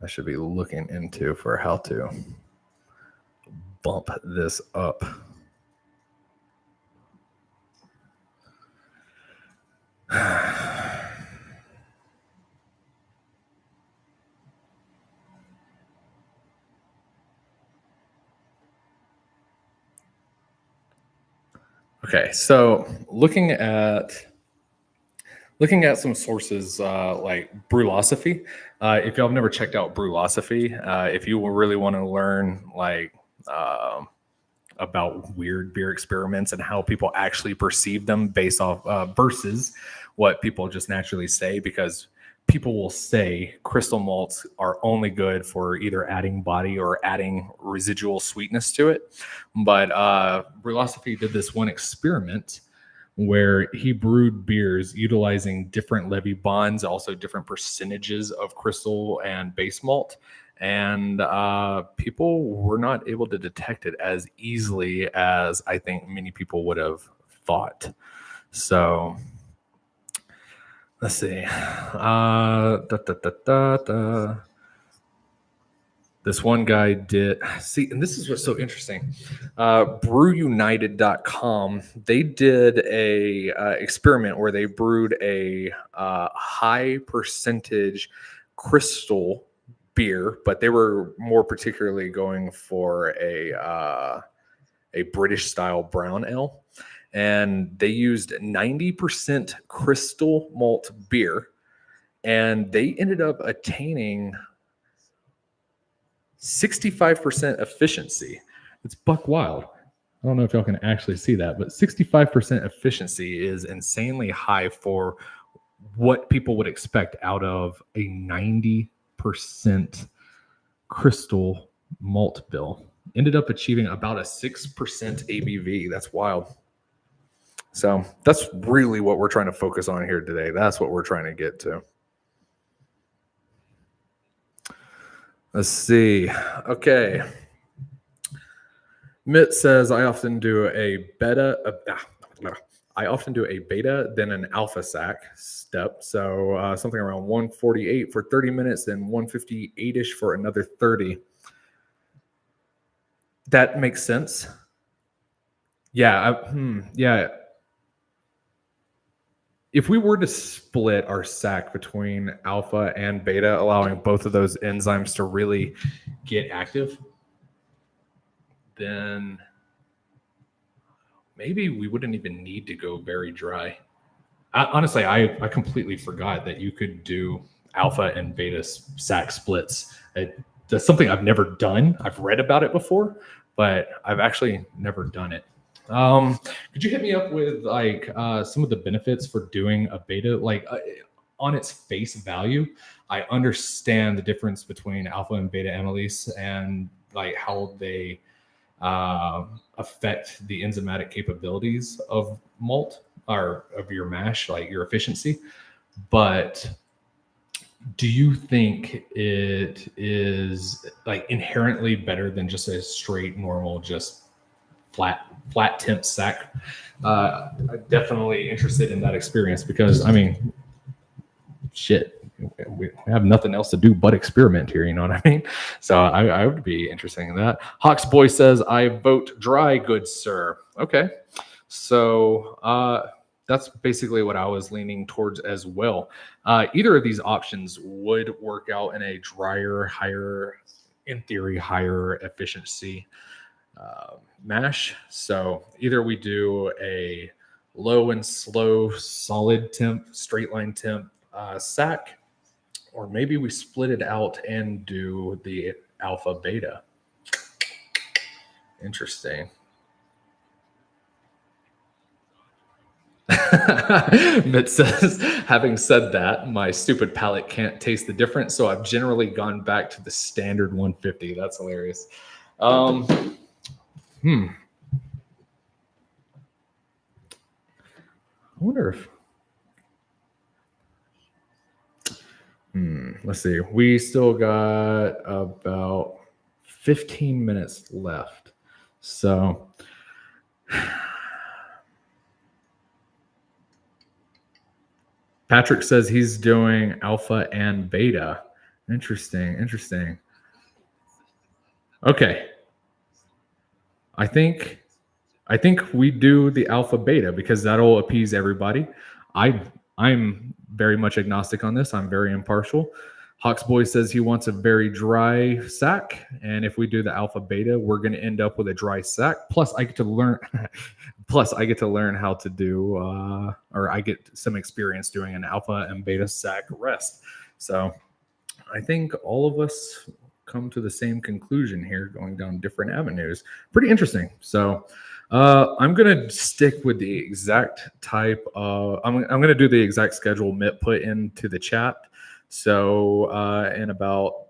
I should be looking into for how to bump this up. Okay, so looking at some sources like Brewlosophy. If y'all have never checked out Brewlosophy, if you really want to learn like about weird beer experiments and how people actually perceive them based off versus what people just naturally say, because people will say crystal malts are only good for either adding body or adding residual sweetness to it. But Brewlosophy did this one experiment where he brewed beers utilizing different levy bonds, also different percentages of crystal and base malt. And people were not able to detect it as easily as I think many people would have thought. So let's see. This one guy did see, and this is what's so interesting. Brewunited.com, they did a experiment where they brewed a high percentage crystal beer, but they were more particularly going for a British style brown ale, and they used 90% crystal malt beer, and they ended up attaining 65% efficiency. It's buck wild. I don't know if y'all can actually see that, but 65% efficiency is insanely high for what people would expect out of a 90% crystal malt bill. Ended up achieving about a 6% ABV. That's wild. So that's really what we're trying to focus on here today. That's what we're trying to get to. Let's see. Okay. Mitt says I often do a beta, then an alpha sack step. So something around 148 for 30 minutes, then 158-ish for another 30. That makes sense. Yeah. Yeah. If we were to split our sack between alpha and beta, allowing both of those enzymes to really get active, then maybe we wouldn't even need to go very dry. Honestly, I completely forgot that you could do alpha and beta sack splits. That's something I've never done. I've read about it before, but I've actually never done it. Could you hit me up with like some of the benefits for doing a beta? Like on its face value, I understand the difference between alpha and beta amylase and like how they affect the enzymatic capabilities of malt or of your mash, like your efficiency. But do you think it is like inherently better than just a straight normal, just flat temp sack? I'm definitely interested in that experience because I mean, shit, we have nothing else to do but experiment here. You know what I mean? So I would be interested in that. Hawks Boy says, I vote dry, good sir. Okay. So that's basically what I was leaning towards as well. Either of these options would work out in a drier, higher, in theory, higher efficiency mash. So either we do a low and slow solid temp, straight line temp sack, or maybe we split it out and do the alpha beta. Interesting. Mitt says, having said that, my stupid palate can't taste the difference, so I've generally gone back to the standard 150. That's hilarious. I wonder if let's see. We still got about 15 minutes left. So Patrick says he's doing alpha and beta. Interesting. Okay. I think we do the alpha beta because that'll appease everybody. I'm very much agnostic on this. I'm very impartial. Hawks Boy says he wants a very dry sack, and if we do the alpha beta, we're going to end up with a dry sack. Plus, I get to learn. How to do, or I get some experience doing an alpha and beta sack rest. So, I think all of us come to the same conclusion here, going down different avenues. Pretty interesting. So. I'm gonna stick with the exact type of. I'm gonna do the exact schedule Mitt put into the chat. So in about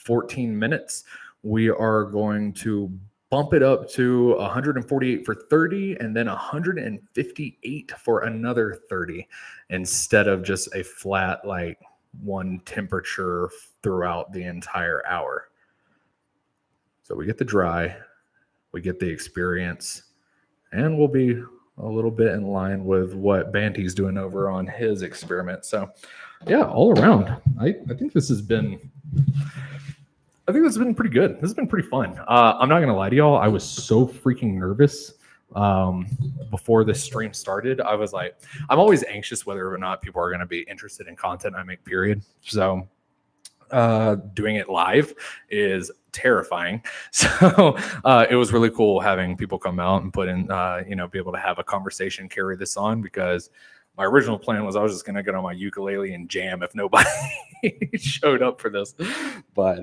14 minutes, we are going to bump it up to 148 for 30, and then 158 for another 30, instead of just a flat like one temperature throughout the entire hour. So we get the dry. We get the experience, and we'll be a little bit in line with what Banty's doing over on his experiment. So, yeah, all around, I think this has been pretty good. This has been pretty fun. I'm not gonna lie to y'all. I was so freaking nervous before this stream started. I was like, I'm always anxious whether or not people are going to be interested in content I make, period. So doing it live is terrifying. So it was really cool having people come out and put in, be able to have a conversation, carry this on, because my original plan was I was just going to get on my ukulele and jam if nobody showed up for this. But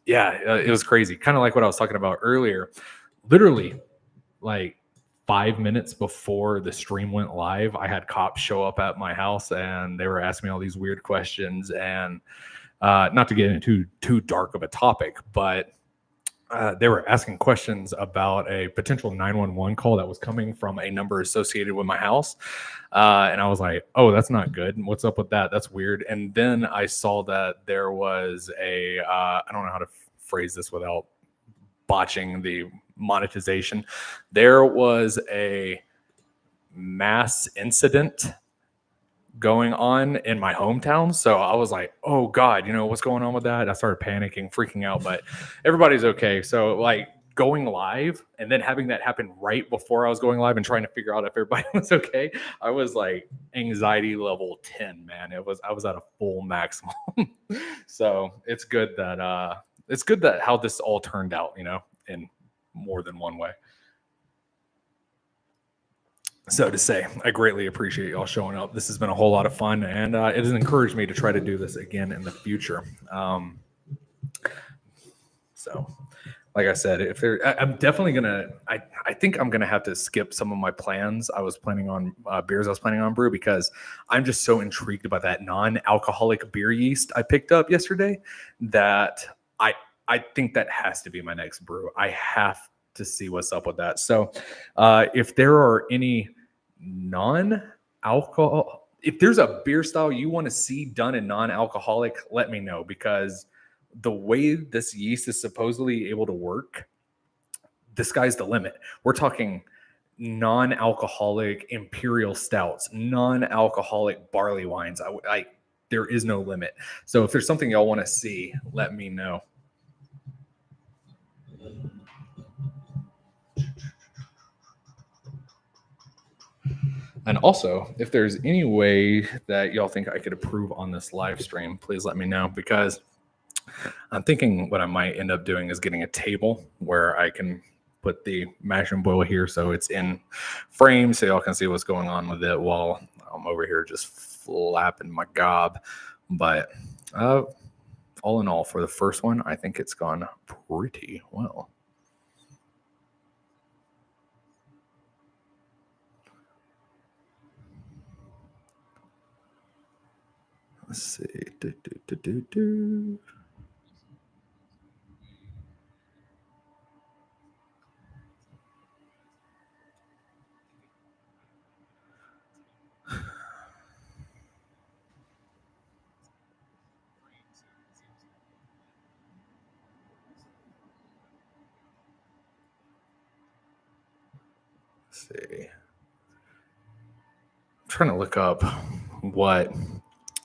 it was crazy. Kind of like what I was talking about earlier. Literally, like 5 minutes before the stream went live, I had cops show up at my house and they were asking me all these weird questions. And not to get into too dark of a topic, but they were asking questions about a potential 911 call that was coming from a number associated with my house. And I was like, oh, that's not good. What's up with that? That's weird. And then I saw that there was I don't know how to phrase this without botching the monetization. There was a mass incident going on in my hometown. So I was like, oh God, what's going on with that? I started panicking, freaking out, but everybody's okay. So like going live and then having that happen right before I was going live and trying to figure out if everybody was okay, I was like anxiety level 10, man. I was at a full maximum. So it's good that how this all turned out, in more than one way. So to say, I greatly appreciate y'all showing up. This has been a whole lot of fun, and it has encouraged me to try to do this again in the future. So, like I said, I'm definitely gonna. I think I'm gonna have to skip some of my plans. I was planning on beers. I was planning on brew because I'm just so intrigued by that non-alcoholic beer yeast I picked up yesterday that I think that has to be my next brew. I have to see what's up with that. So, if there are any non-alcohol, if there's a beer style you want to see done in non-alcoholic, let me know, because the way this yeast is supposedly able to work, the sky's the limit. We're talking non-alcoholic imperial stouts, non-alcoholic barley wines. There is no limit. So if there's something y'all want to see, let me know. And also, if there's any way that y'all think I could approve on this live stream, please let me know, because I'm thinking what I might end up doing is getting a table where I can put the mash and boil here so it's in frame so y'all can see what's going on with it while I'm over here just flapping my gob. But all in all, for the first one, I think it's gone pretty well. Let's see. Let's see. I'm trying to look up what,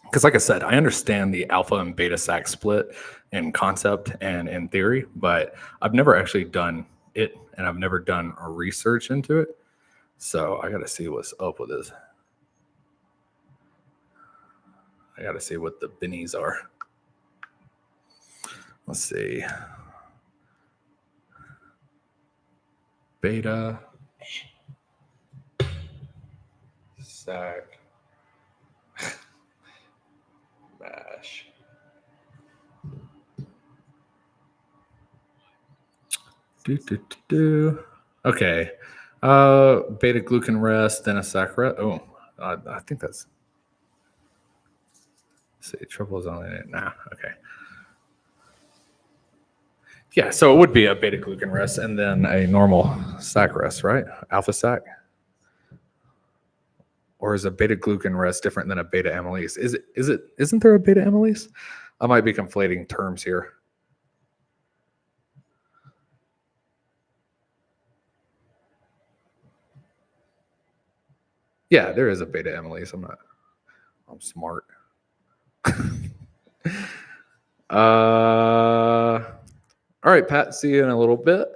because like I said, I understand the alpha and beta sac split in concept and in theory, but I've never actually done it, and I've never done a research into it. So I got to see what's up with this. I got to see what the bennies are. Let's see. Beta sac mash. Okay. Beta glucan rest, then a saccharide. Oh, I think that's. Let's see, triple is on it. Nah, okay. Yeah, so it would be a beta glucan rest and then a normal sac rest, right? Alpha sac. Or is a beta glucan rest different than a beta amylase? Isn't there a beta amylase? I might be conflating terms here. Yeah, there is a beta amylase. I'm smart. All right, Pat, see you in a little bit.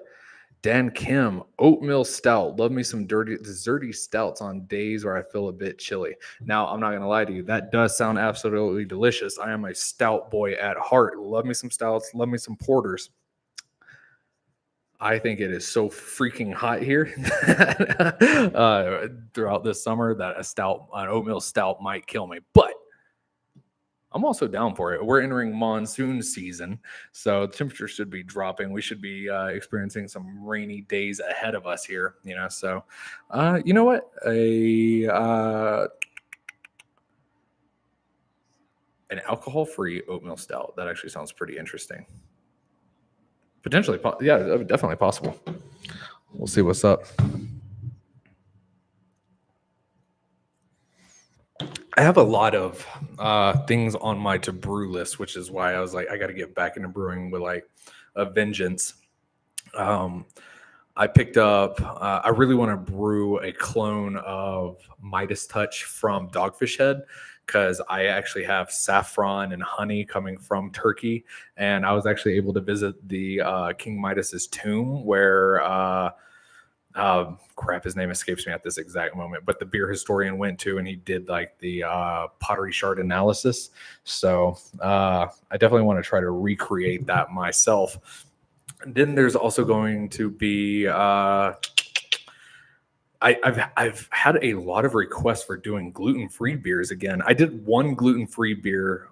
Dan Kim, oatmeal stout. Love me some desserty stouts on days where I feel a bit chilly. Now, I'm not going to lie to you. That does sound absolutely delicious. I am a stout boy at heart. Love me some stouts. Love me some porters. I think it is so freaking hot here throughout this summer that an oatmeal stout might kill me. But I'm also down for it. We're entering monsoon season, so temperature should be dropping. We should be experiencing some rainy days ahead of us here, So, you know what? An alcohol-free oatmeal stout. That actually sounds pretty interesting. Potentially, yeah, definitely possible. We'll see what's up. I have a lot of things on my to brew list, which is why I was like, I got to get back into brewing with like a vengeance. I picked up, I really want to brew a clone of Midas Touch from Dogfish Head because I actually have saffron and honey coming from Turkey. And I was actually able to visit the King Midas's tomb where, crap, his name escapes me at this exact moment, but the beer historian went to and he did like the pottery shard analysis. So I definitely want to try to recreate that myself. Then there's also going to be I've had a lot of requests for doing gluten-free beers again. I did one gluten-free beer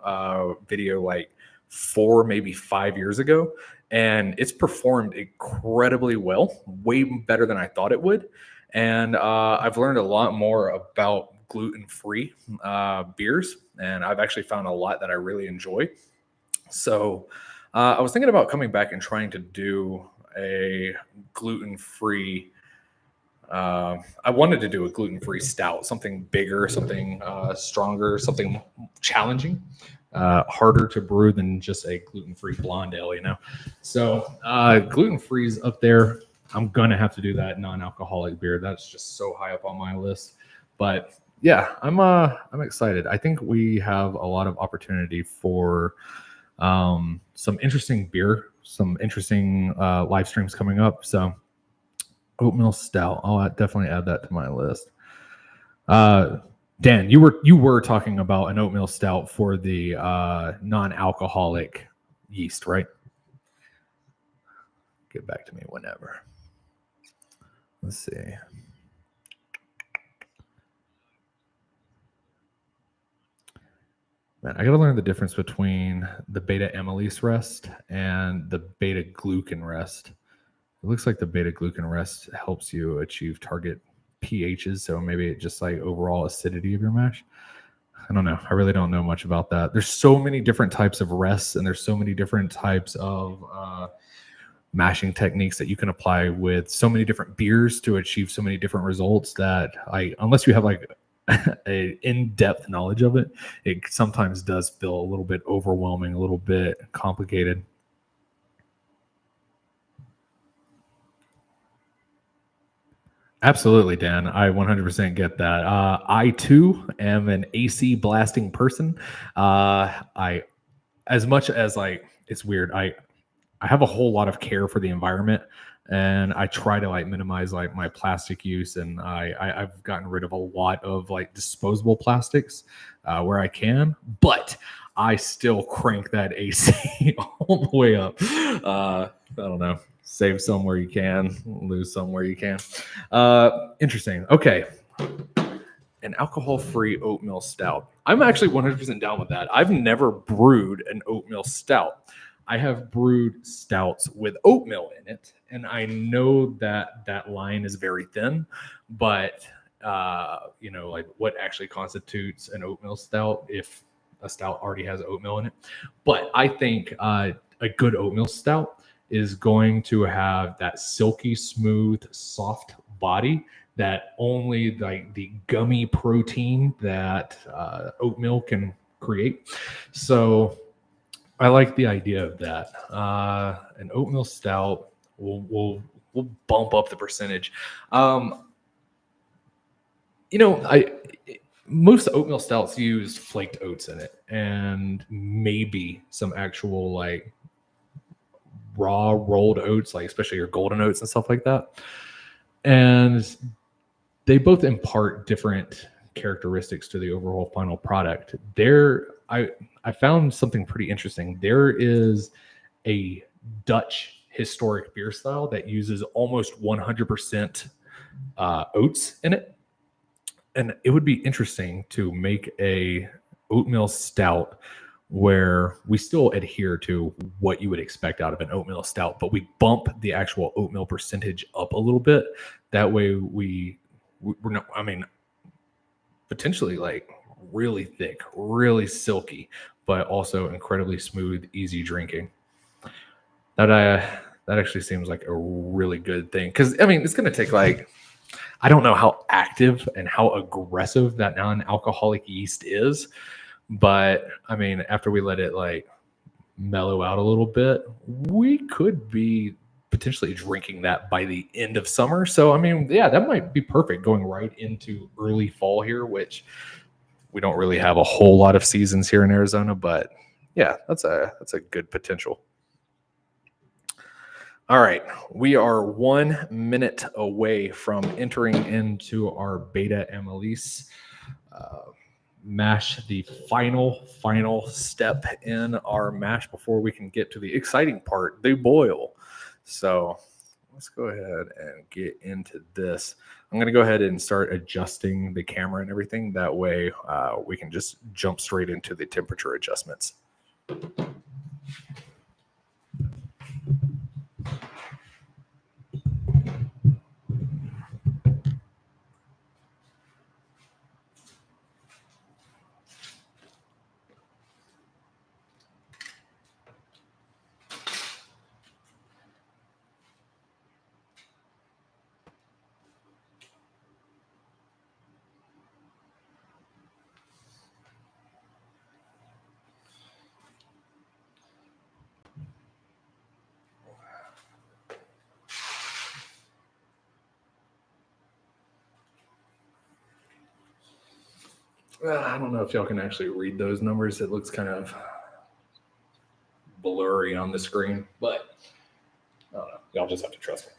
video like 4 maybe 5 years ago, and it's performed incredibly well, way better than I thought it would. And I've learned a lot more about gluten-free beers, and I've actually found a lot that I really enjoy. So I was thinking about coming back and trying to do a gluten-free. I wanted to do a gluten-free stout, something bigger, something stronger, something challenging, harder to brew than just a gluten-free blonde ale, you know. So gluten-free is up there. I'm gonna have to do that non-alcoholic beer. That's just so high up on my list. But yeah, I'm excited. I think we have a lot of opportunity for some interesting beer, some interesting live streams coming up. So oatmeal stout, I'll definitely add that to my list. Dan, you were talking about an oatmeal stout for the non-alcoholic yeast, right? Get back to me whenever. Let's see. Man, I got to learn the difference between the beta amylase rest and the beta glucan rest. It looks like the beta glucan rest helps you achieve target pHs, so maybe it just like overall acidity of your mash. I don't know. I really don't know much about that. There's so many different types of rests, and there's so many different types of mashing techniques that you can apply with so many different beers to achieve so many different results that unless you have like a in-depth knowledge of it, it sometimes does feel a little bit overwhelming, a little bit complicated. Absolutely, Dan. I 100% get that. I too am an AC blasting person. I, as much as like it's weird, I have a whole lot of care for the environment, and I try to like minimize like my plastic use, and I've gotten rid of a lot of like disposable plastics where I can, but I still crank that AC all the way up. I don't know. Save some where you can, lose some where you can. Interesting. Okay. An alcohol-free oatmeal stout. I'm actually 100% down with that. I've never brewed an oatmeal stout. I have brewed stouts with oatmeal in it, and I know that that line is very thin, but like what actually constitutes an oatmeal stout if a stout already has oatmeal in it. But I think a good oatmeal stout is going to have that silky smooth, soft body that only like the gummy protein that oatmeal can create. So I like the idea of that. An oatmeal stout will bump up the percentage. Most oatmeal stouts use flaked oats in it, and maybe some actual like raw rolled oats, like especially your golden oats and stuff like that. And they both impart different characteristics to the overall final product. I found something pretty interesting. There is a Dutch historic beer style that uses almost 100% oats in it. And it would be interesting to make a oatmeal stout where we still adhere to what you would expect out of an oatmeal stout, but we bump the actual oatmeal percentage up a little bit. That way we're not, potentially like really thick, really silky, but also incredibly smooth, easy drinking. That That actually seems like a really good thing. Because, I mean, it's going to take like, I don't know how active and how aggressive that non-alcoholic yeast is. But, I mean, after we let it like mellow out a little bit, we could be potentially drinking that by the end of summer. So, I mean, yeah, that might be perfect going right into early fall here, which we don't really have a whole lot of seasons here in Arizona, but yeah, that's a good potential. All right, we are 1 minute away from entering into our beta Amelise mash, the final step in our mash before we can get to the exciting part, the boil. So let's go ahead and get into this. I'm going to go ahead and start adjusting the camera and everything. That way we can just jump straight into the temperature adjustments. I don't know if y'all can actually read those numbers. It looks kind of blurry on the screen, but I don't know. Y'all just have to trust me.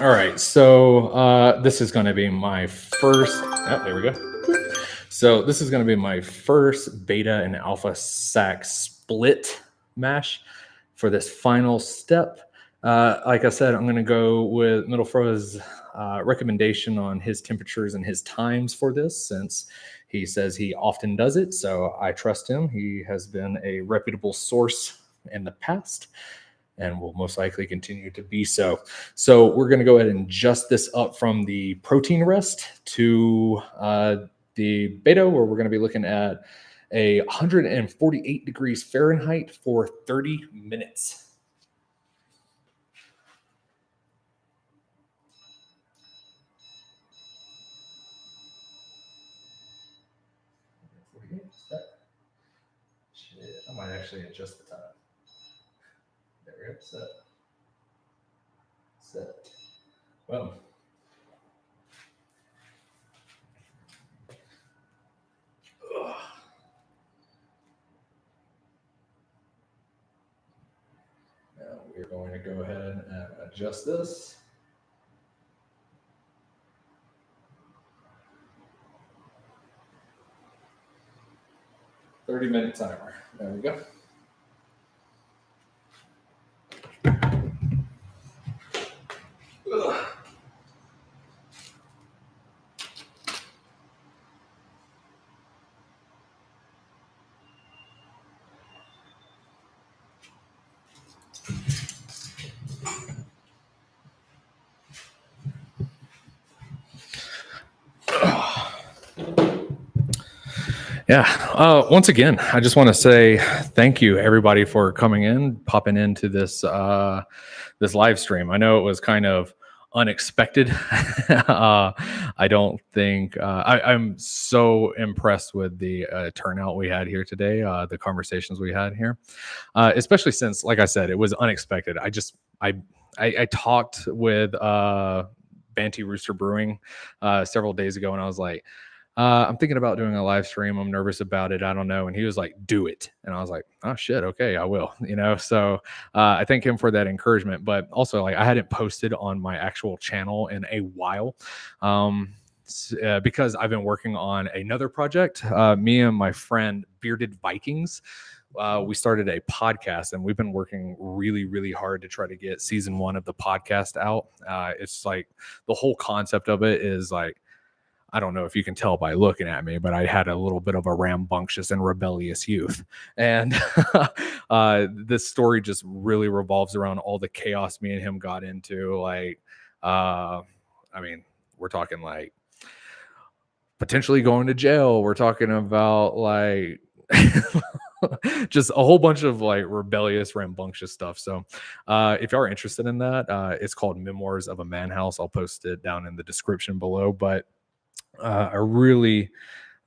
All right, so this is going to be my first. Oh, there we go. So this is going to be my first beta and alpha sac split mash for this final step. Like I said, I'm going to go with Middle Fro's recommendation on his temperatures and his times for this, since he says he often does it. So I trust him. He has been a reputable source in the past and will most likely continue to be so. So we're going to go ahead and adjust this up from the protein rest to the beta, where we're going to be looking at a 148 degrees Fahrenheit for 30 minutes. Shit, I might actually adjust the time. There we go. Set. Well. Now we're going to go ahead and adjust this. "30-minute timer." There we go. Ugh. Yeah. Once again, I just want to say thank you, everybody, for coming in, popping into this this live stream. I know it was kind of unexpected. I don't think I'm so impressed with the turnout we had here today, the conversations we had here, especially since, like I said, it was unexpected. I talked with Banty Rooster Brewing several days ago, and I was like, I'm thinking about doing a live stream. I'm nervous about it. I don't know. And he was like, "Do it." And I was like, "Oh shit. Okay, I will." So I thank him for that encouragement. But also, like, I hadn't posted on my actual channel in a while. Because I've been working on another project. Me and my friend Bearded Vikings, we started a podcast, and we've been working really, really hard to try to get season 1 of the podcast out. It's like the whole concept of it is like, I don't know if you can tell by looking at me, but I had a little bit of a rambunctious and rebellious youth. And this story just really revolves around all the chaos me and him got into. Like, I mean, we're talking like potentially going to jail. We're talking about like just a whole bunch of like rebellious, rambunctious stuff. So if y'all are interested in that, it's called Memoirs of a Manhouse. I'll post it down in the description below. But I really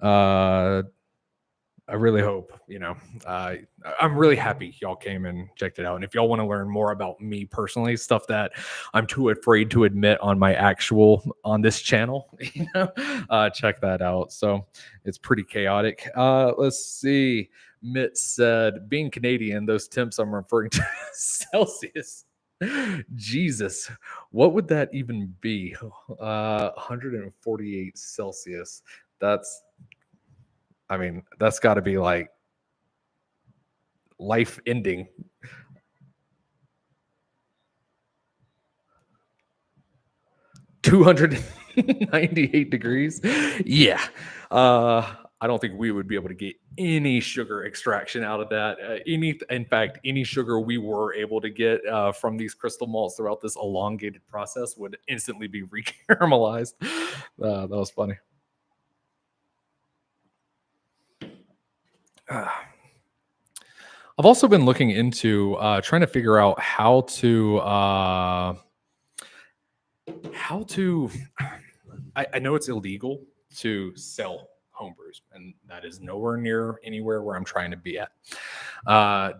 uh I really hope, I'm really happy y'all came and checked it out. And if y'all want to learn more about me personally, stuff that I'm too afraid to admit on this channel, check that out. So it's pretty chaotic. Let's see. Mitt said, being Canadian, those temps I'm referring to Celsius. Jesus, what would that even be? 148 Celsius. That's got to be like life ending. 298 degrees. Yeah. I don't think we would be able to get any sugar extraction out of that. In fact, any sugar we were able to get from these crystal malts throughout this elongated process would instantly be recaramelized. That was funny. I've also been looking into trying to figure out how to I know it's illegal to sell homebrews, and that is nowhere near anywhere where I'm trying to be at.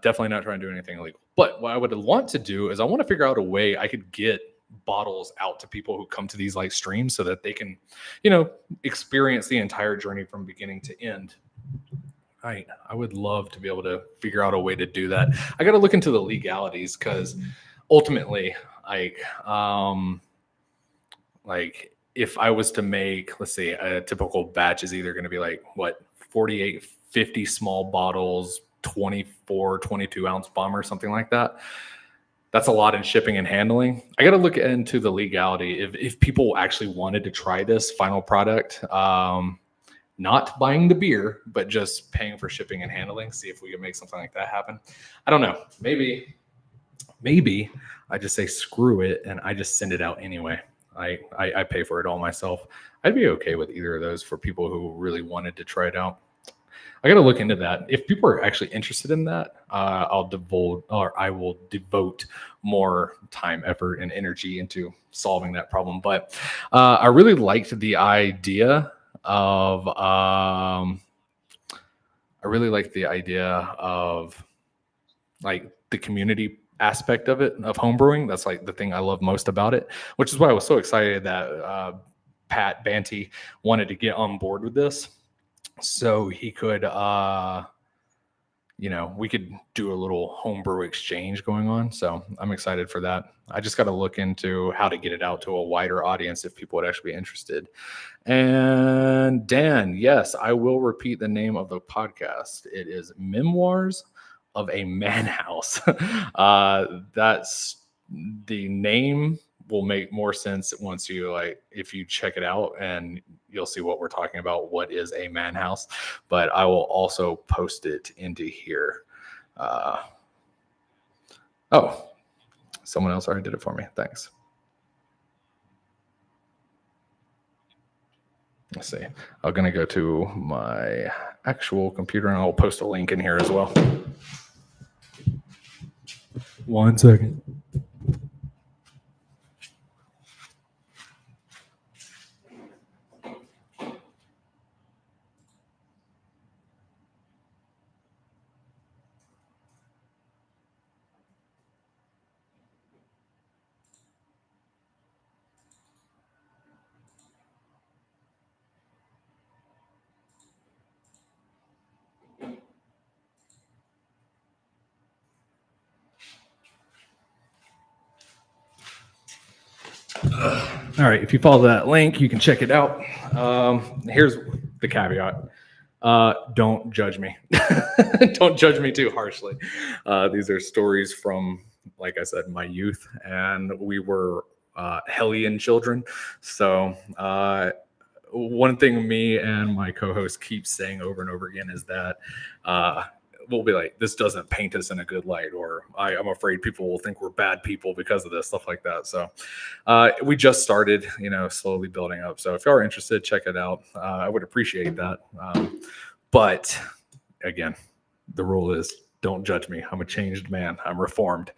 Definitely not trying to do anything illegal. But what I would want to do is I want to figure out a way I could get bottles out to people who come to these like streams so that they can, experience the entire journey from beginning to end. I would love to be able to figure out a way to do that. I got to look into the legalities because ultimately, like if I was to make, let's say, a typical batch is either going to be like 48, 50 small bottles, 24, 22 ounce bomber, something like that. That's a lot in shipping and handling. I got to look into the legality. If people actually wanted to try this final product, not buying the beer, but just paying for shipping and handling, see if we can make something like that happen. I don't know. Maybe I just say screw it and I just send it out anyway. I pay for it all myself. I'd be okay with either of those for people who really wanted to try it out. I got to look into that. If people are actually interested in that, I will devote more time, effort, and energy into solving that problem. But I really liked the idea of like the community aspect of it, of homebrewing. That's like the thing I love most about it, which is why I was so excited that Pat Banty wanted to get on board with this so he could we could do a little homebrew exchange going on. So I'm excited for that. I just got to look into how to get it out to a wider audience if people would actually be interested. And Dan, yes, I will repeat the name of the podcast. It is Memoirs of a Manhouse. That's the name will make more sense once if you check it out, and you'll see what we're talking about. What is a man house? But I will also post it into here. Someone else already did it for me. Thanks. Let's see. I'm going to go to my actual computer and I'll post a link in here as well. 1 second. All right, if you follow that link, you can check it out. Here's the caveat. Don't judge me. Don't judge me too harshly. These are stories from, like I said, my youth, and we were hellion children. So one thing me and my co-host keep saying over and over again is that we'll be like, this doesn't paint us in a good light, or I'm afraid people will think we're bad people because of this, stuff like that. So we just started, slowly building up. So if you are interested, check it out. I would appreciate that. But again, the rule is don't judge me. I'm a changed man. I'm reformed.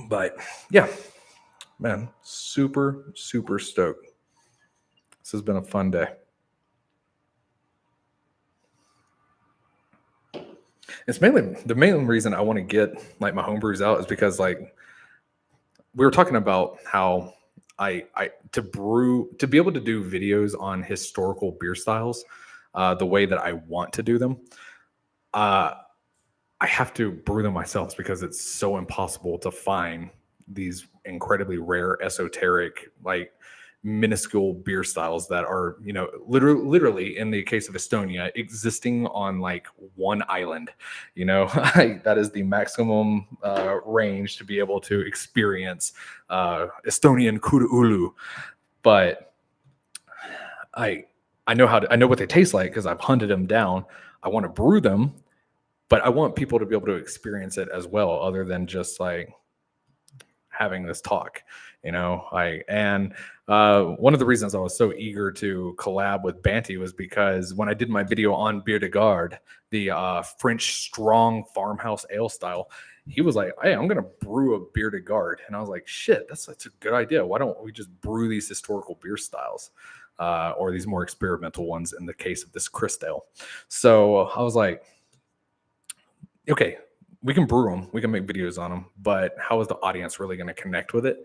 But yeah, man, super, super stoked. This has been a fun day. It's mainly the main reason I want to get like my homebrews out is because like we were talking about how I to be able to do videos on historical beer styles the way that I want to do them. I have to brew them myself because it's so impossible to find these incredibly rare, esoteric, like minuscule beer styles that are, literally in the case of Estonia, existing on like one island. That is the maximum range to be able to experience Estonian Kuru-Ulu. But I know I know what they taste like because I've hunted them down. I want to brew them, but I want people to be able to experience it as well, other than just like having this talk, and one of the reasons I was so eager to collab with Banty was because when I did my video on Bière de Garde, the French strong farmhouse ale style, he was like, hey, I'm going to brew a Bière de Garde. And I was like, shit, that's such a good idea. Why don't we just brew these historical beer styles? Or these more experimental ones in the case of this CrystAle. So I was like, okay, we can brew them, we can make videos on them, but how is the audience really going to connect with it?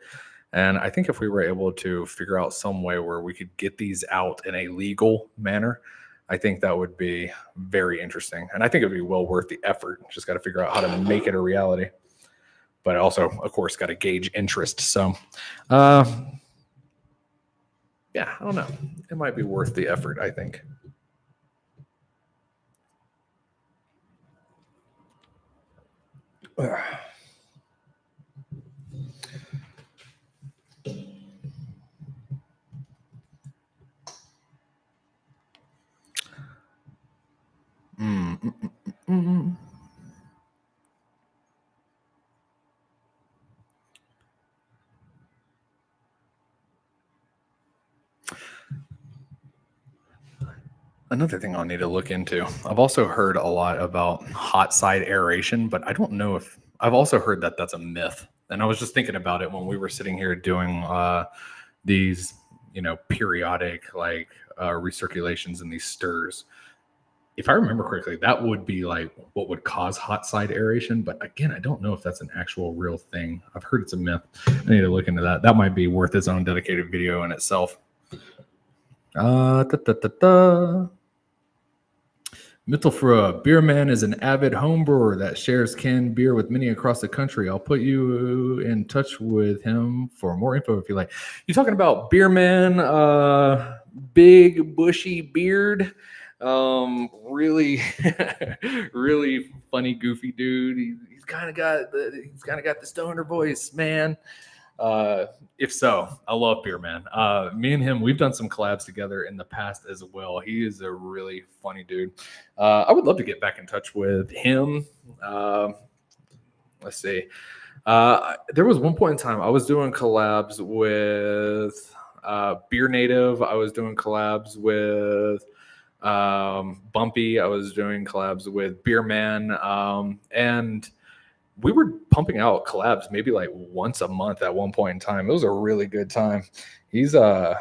And I think if we were able to figure out some way where we could get these out in a legal manner, I think that would be very interesting. And I think it would be well worth the effort. Just got to figure out how to make it a reality. But also, of course, got to gauge interest. So, yeah, I don't know. It might be worth the effort, I think. Another thing I'll need to look into. I've also heard a lot about hot side aeration, but I don't know if I've also heard that that's a myth. And I was just thinking about it when we were sitting here doing these, periodic like recirculations and these stirs. If I remember correctly, that would be like what would cause hot side aeration. But again, I don't know if that's an actual real thing. I've heard it's a myth. I need to look into that. That might be worth its own dedicated video in itself. Mittelfra, beer man is an avid home brewer that shares canned beer with many across the country. I'll put you in touch with him for more info if you like. You're talking about beer man, big bushy beard, really, really funny, goofy dude. He's kind of got the stoner voice, man. If so, I love Beer Man. Me and him, we've done some collabs together in the past as well. He is a really funny dude. I would love to get back in touch with him. Let's see. There was one point in time I was doing collabs with Beer Native. I was doing collabs with Bumpy. I was doing collabs with Beer Man. And we were pumping out collabs maybe like once a month at one point in time. It was a really good time. He's a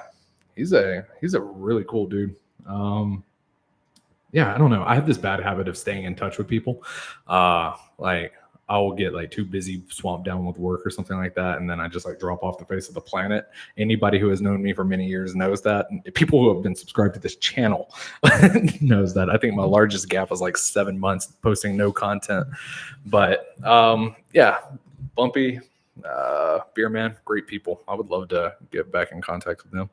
really cool dude. Yeah, I don't know. I have this bad habit of staying in touch with people. Like I'll get like too busy, swamped down with work or something like that, and then I just like drop off the face of the planet. Anybody who has known me for many years knows that. And people who have been subscribed to this channel knows that. I think my largest gap was like 7 months posting no content. But yeah, Bumpy, Beer Man, great people. I would love to get back in contact with them.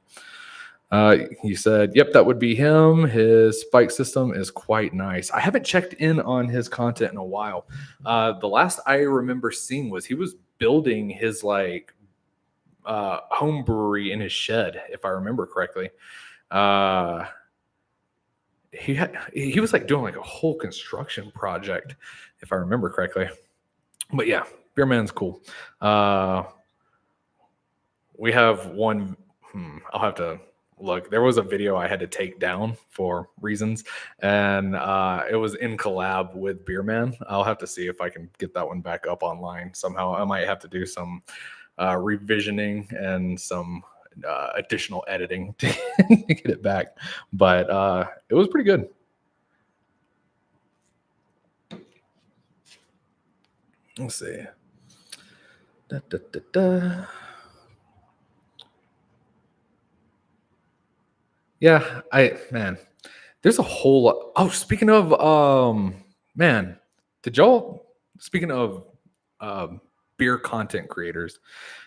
He said, yep, that would be him. His spike system is quite nice. I haven't checked in on his content in a while. The last I remember seeing was he was building his like home brewery in his shed, if I remember correctly. Uh, he was like doing like a whole construction project, if I remember correctly. But yeah, Beer Man's cool. We have one. I'll have to look. There was a video I had to take down for reasons, and it was in collab with Beer Man. I'll have to see if I can get that one back up online somehow. I might have to do some revisioning and some additional editing to get it back, but it was pretty good. Let's see. Da, da, da, da. Yeah, there's a whole lot. Oh, speaking of man, did y'all speaking of um beer content creators,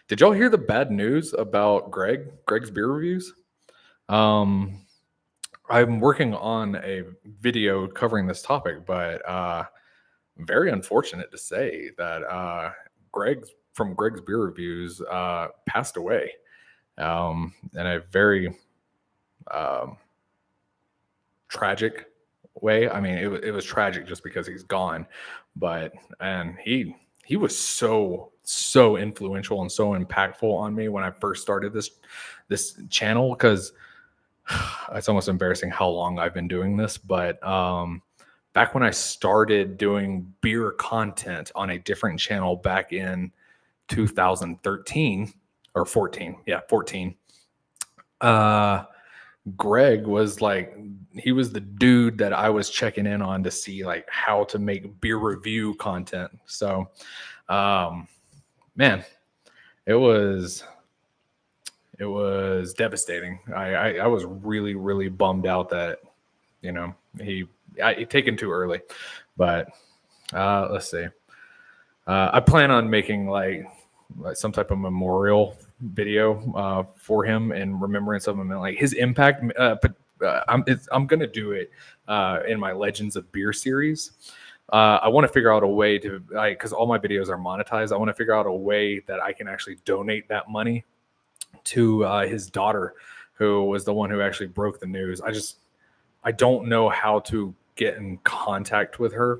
did y'all hear the bad news about Greg's beer reviews? Um I'm working on a video covering this topic, but very unfortunate to say that Greg's beer reviews passed away. In a very um tragic way. I mean, it was tragic just because he's gone, but and he was so influential and so impactful on me when I first started this channel, because it's almost embarrassing how long I've been doing this, but back when I started doing beer content on a different channel back in 2013 or 14, yeah, 14. Greg was like, he was the dude that I was checking in on to see like how to make beer review content. So, man, it was devastating. I was really bummed out that, you know, he taken too early, but let's see. I plan on making like some type of memorial video for him in remembrance of him and like his impact. But I'm gonna do it in my Legends of Beer series. I want to figure out a way to, because all my videos are monetized. I want to figure out a way that I can actually donate that money to his daughter, who was the one who actually broke the news. I don't know how to get in contact with her,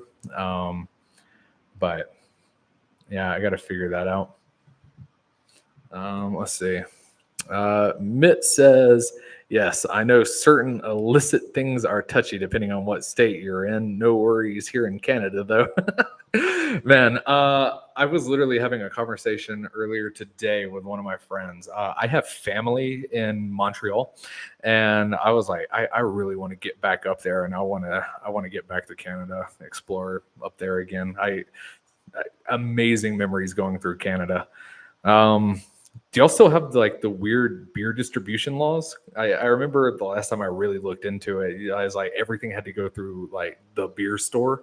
but yeah, I got to figure that out. Let's see. Mitt says, yes, I know certain illicit things are touchy depending on what state you're in. No worries here in Canada, though. Man, I was literally having a conversation earlier today with one of my friends. I have family in Montreal, and I was like, I really want to get back up there, and I want to get back to Canada, explore up there again. Amazing memories going through Canada. Do y'all still have like the weird beer distribution laws? I remember the last time I really looked into it, I was like, everything had to go through like the beer store.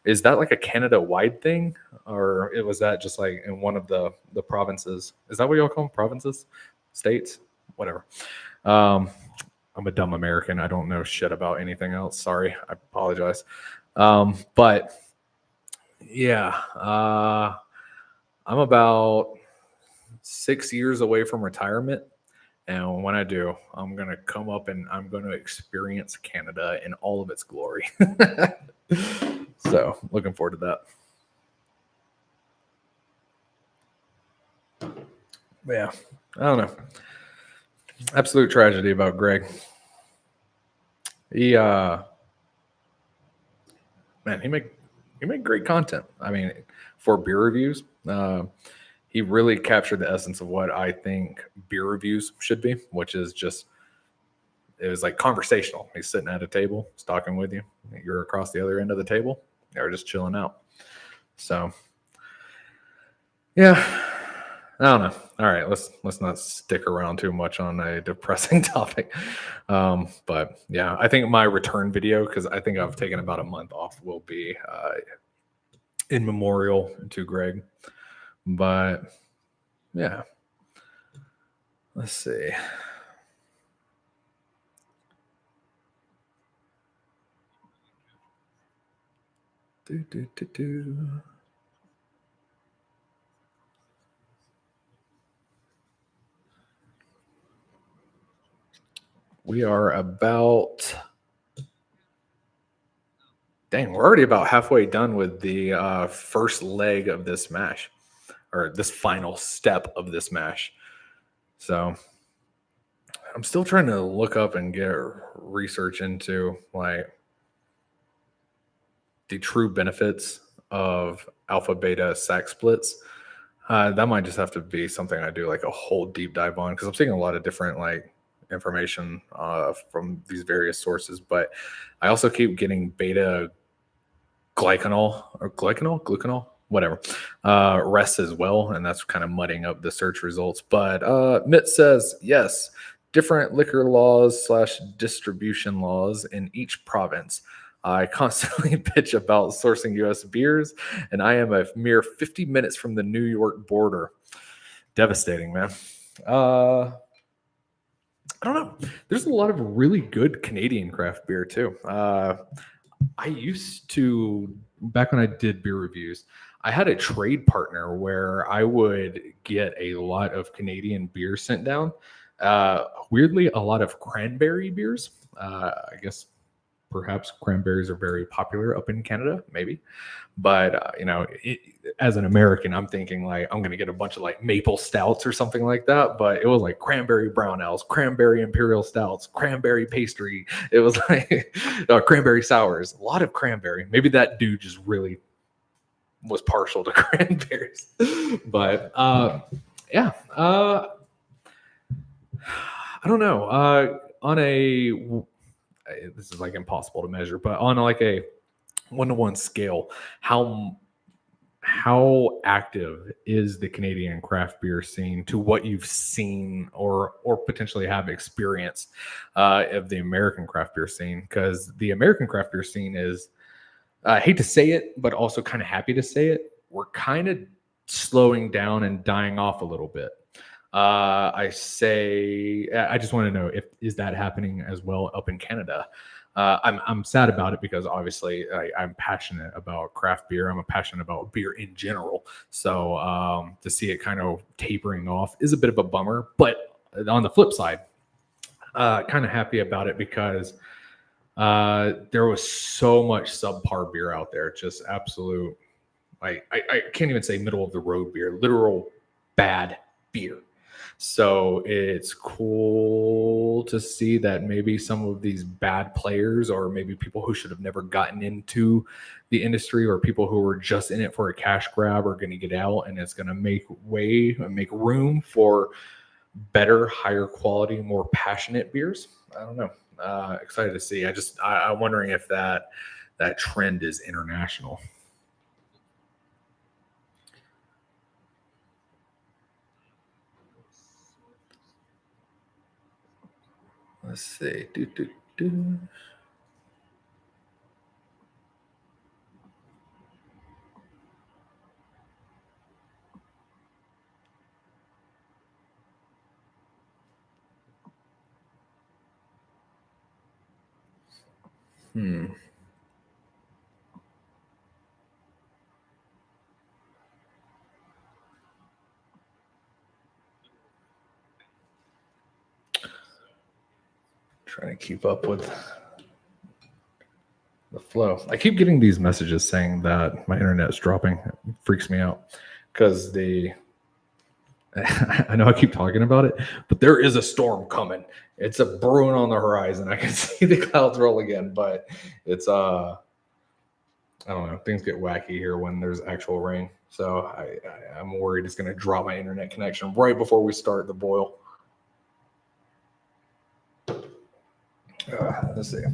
Is that like a Canada-wide thing, or was that just like in one of the provinces? Is that what y'all call them? Provinces, states, whatever. I'm a dumb American. I don't know shit about anything else. Sorry, I apologize. But yeah, I'm about 6 years away from retirement. And when I do, I'm going to come up and I'm going to experience Canada in all of its glory. So, looking forward to that. But yeah, I don't know. Absolute tragedy about Greg. He man, he made great content. I mean, for beer reviews, he really captured the essence of what I think beer reviews should be, which is just, it was like conversational. He's sitting at a table, he's talking with you. You're across the other end of the table. They're just chilling out. So, yeah, I don't know. All right, let's not stick around too much on a depressing topic. But yeah, I think my return video, because I think I've taken about a month off, will be in memorial to Greg. But yeah, let's see. We are about, dang, we're already about halfway done with the first leg of this mash, or this final step of this mash. So I'm still trying to look up and get research into like the true benefits of alpha beta sac splits. That might just have to be something I do like a whole deep dive on, because I'm seeing a lot of different like information from these various sources, but I also keep getting beta glucanol, whatever, rests as well, and that's kind of mudding up the search results. But Mitt says yes, different liquor laws / distribution laws in each province. I constantly bitch about sourcing U.S. beers, and I am a mere 50 minutes from the New York border. Devastating, man. I don't know. There's a lot of really good Canadian craft beer too. I used to, back when I did beer reviews, I had a trade partner where I would get a lot of Canadian beer sent down. Weirdly, a lot of cranberry beers. I guess perhaps cranberries are very popular up in Canada, maybe. But as an American, I'm thinking like I'm gonna get a bunch of like maple stouts or something like that. But it was like cranberry brown ales, cranberry imperial stouts, cranberry pastry. It was like cranberry sours, a lot of cranberry. Maybe that dude just really was partial to cranberries. But yeah, I don't know. On a this is like impossible to measure, but on like a 1-to-1 scale, how active is the Canadian craft beer scene to what you've seen or potentially have experienced of the American craft beer scene? Because the American craft beer scene is, I hate to say it, but also kind of happy to say it, we're kind of slowing down and dying off a little bit. I just want to know, is that happening as well up in Canada? I'm sad about it because obviously I'm passionate about craft beer. I'm passionate about beer in general. So to see it kind of tapering off is a bit of a bummer. But on the flip side, kind of happy about it because there was so much subpar beer out there, just absolute. I can't even say middle of the road beer, literal bad beer. So it's cool to see that maybe some of these bad players, or maybe people who should have never gotten into the industry, or people who were just in it for a cash grab, are going to get out, and it's going to make room for better, higher quality, more passionate beers. I don't know. Excited to see. I'm wondering if that trend is international. Let's see. Trying to keep up with the flow. I keep getting these messages saying that my internet is dropping. It freaks me out because I know I keep talking about it, but there is a storm coming. It's a brewing on the horizon. I can see the clouds roll again, but it's I don't know. Things get wacky here when there's actual rain. So I'm worried it's going to drop my internet connection right before we start the boil. Let's see.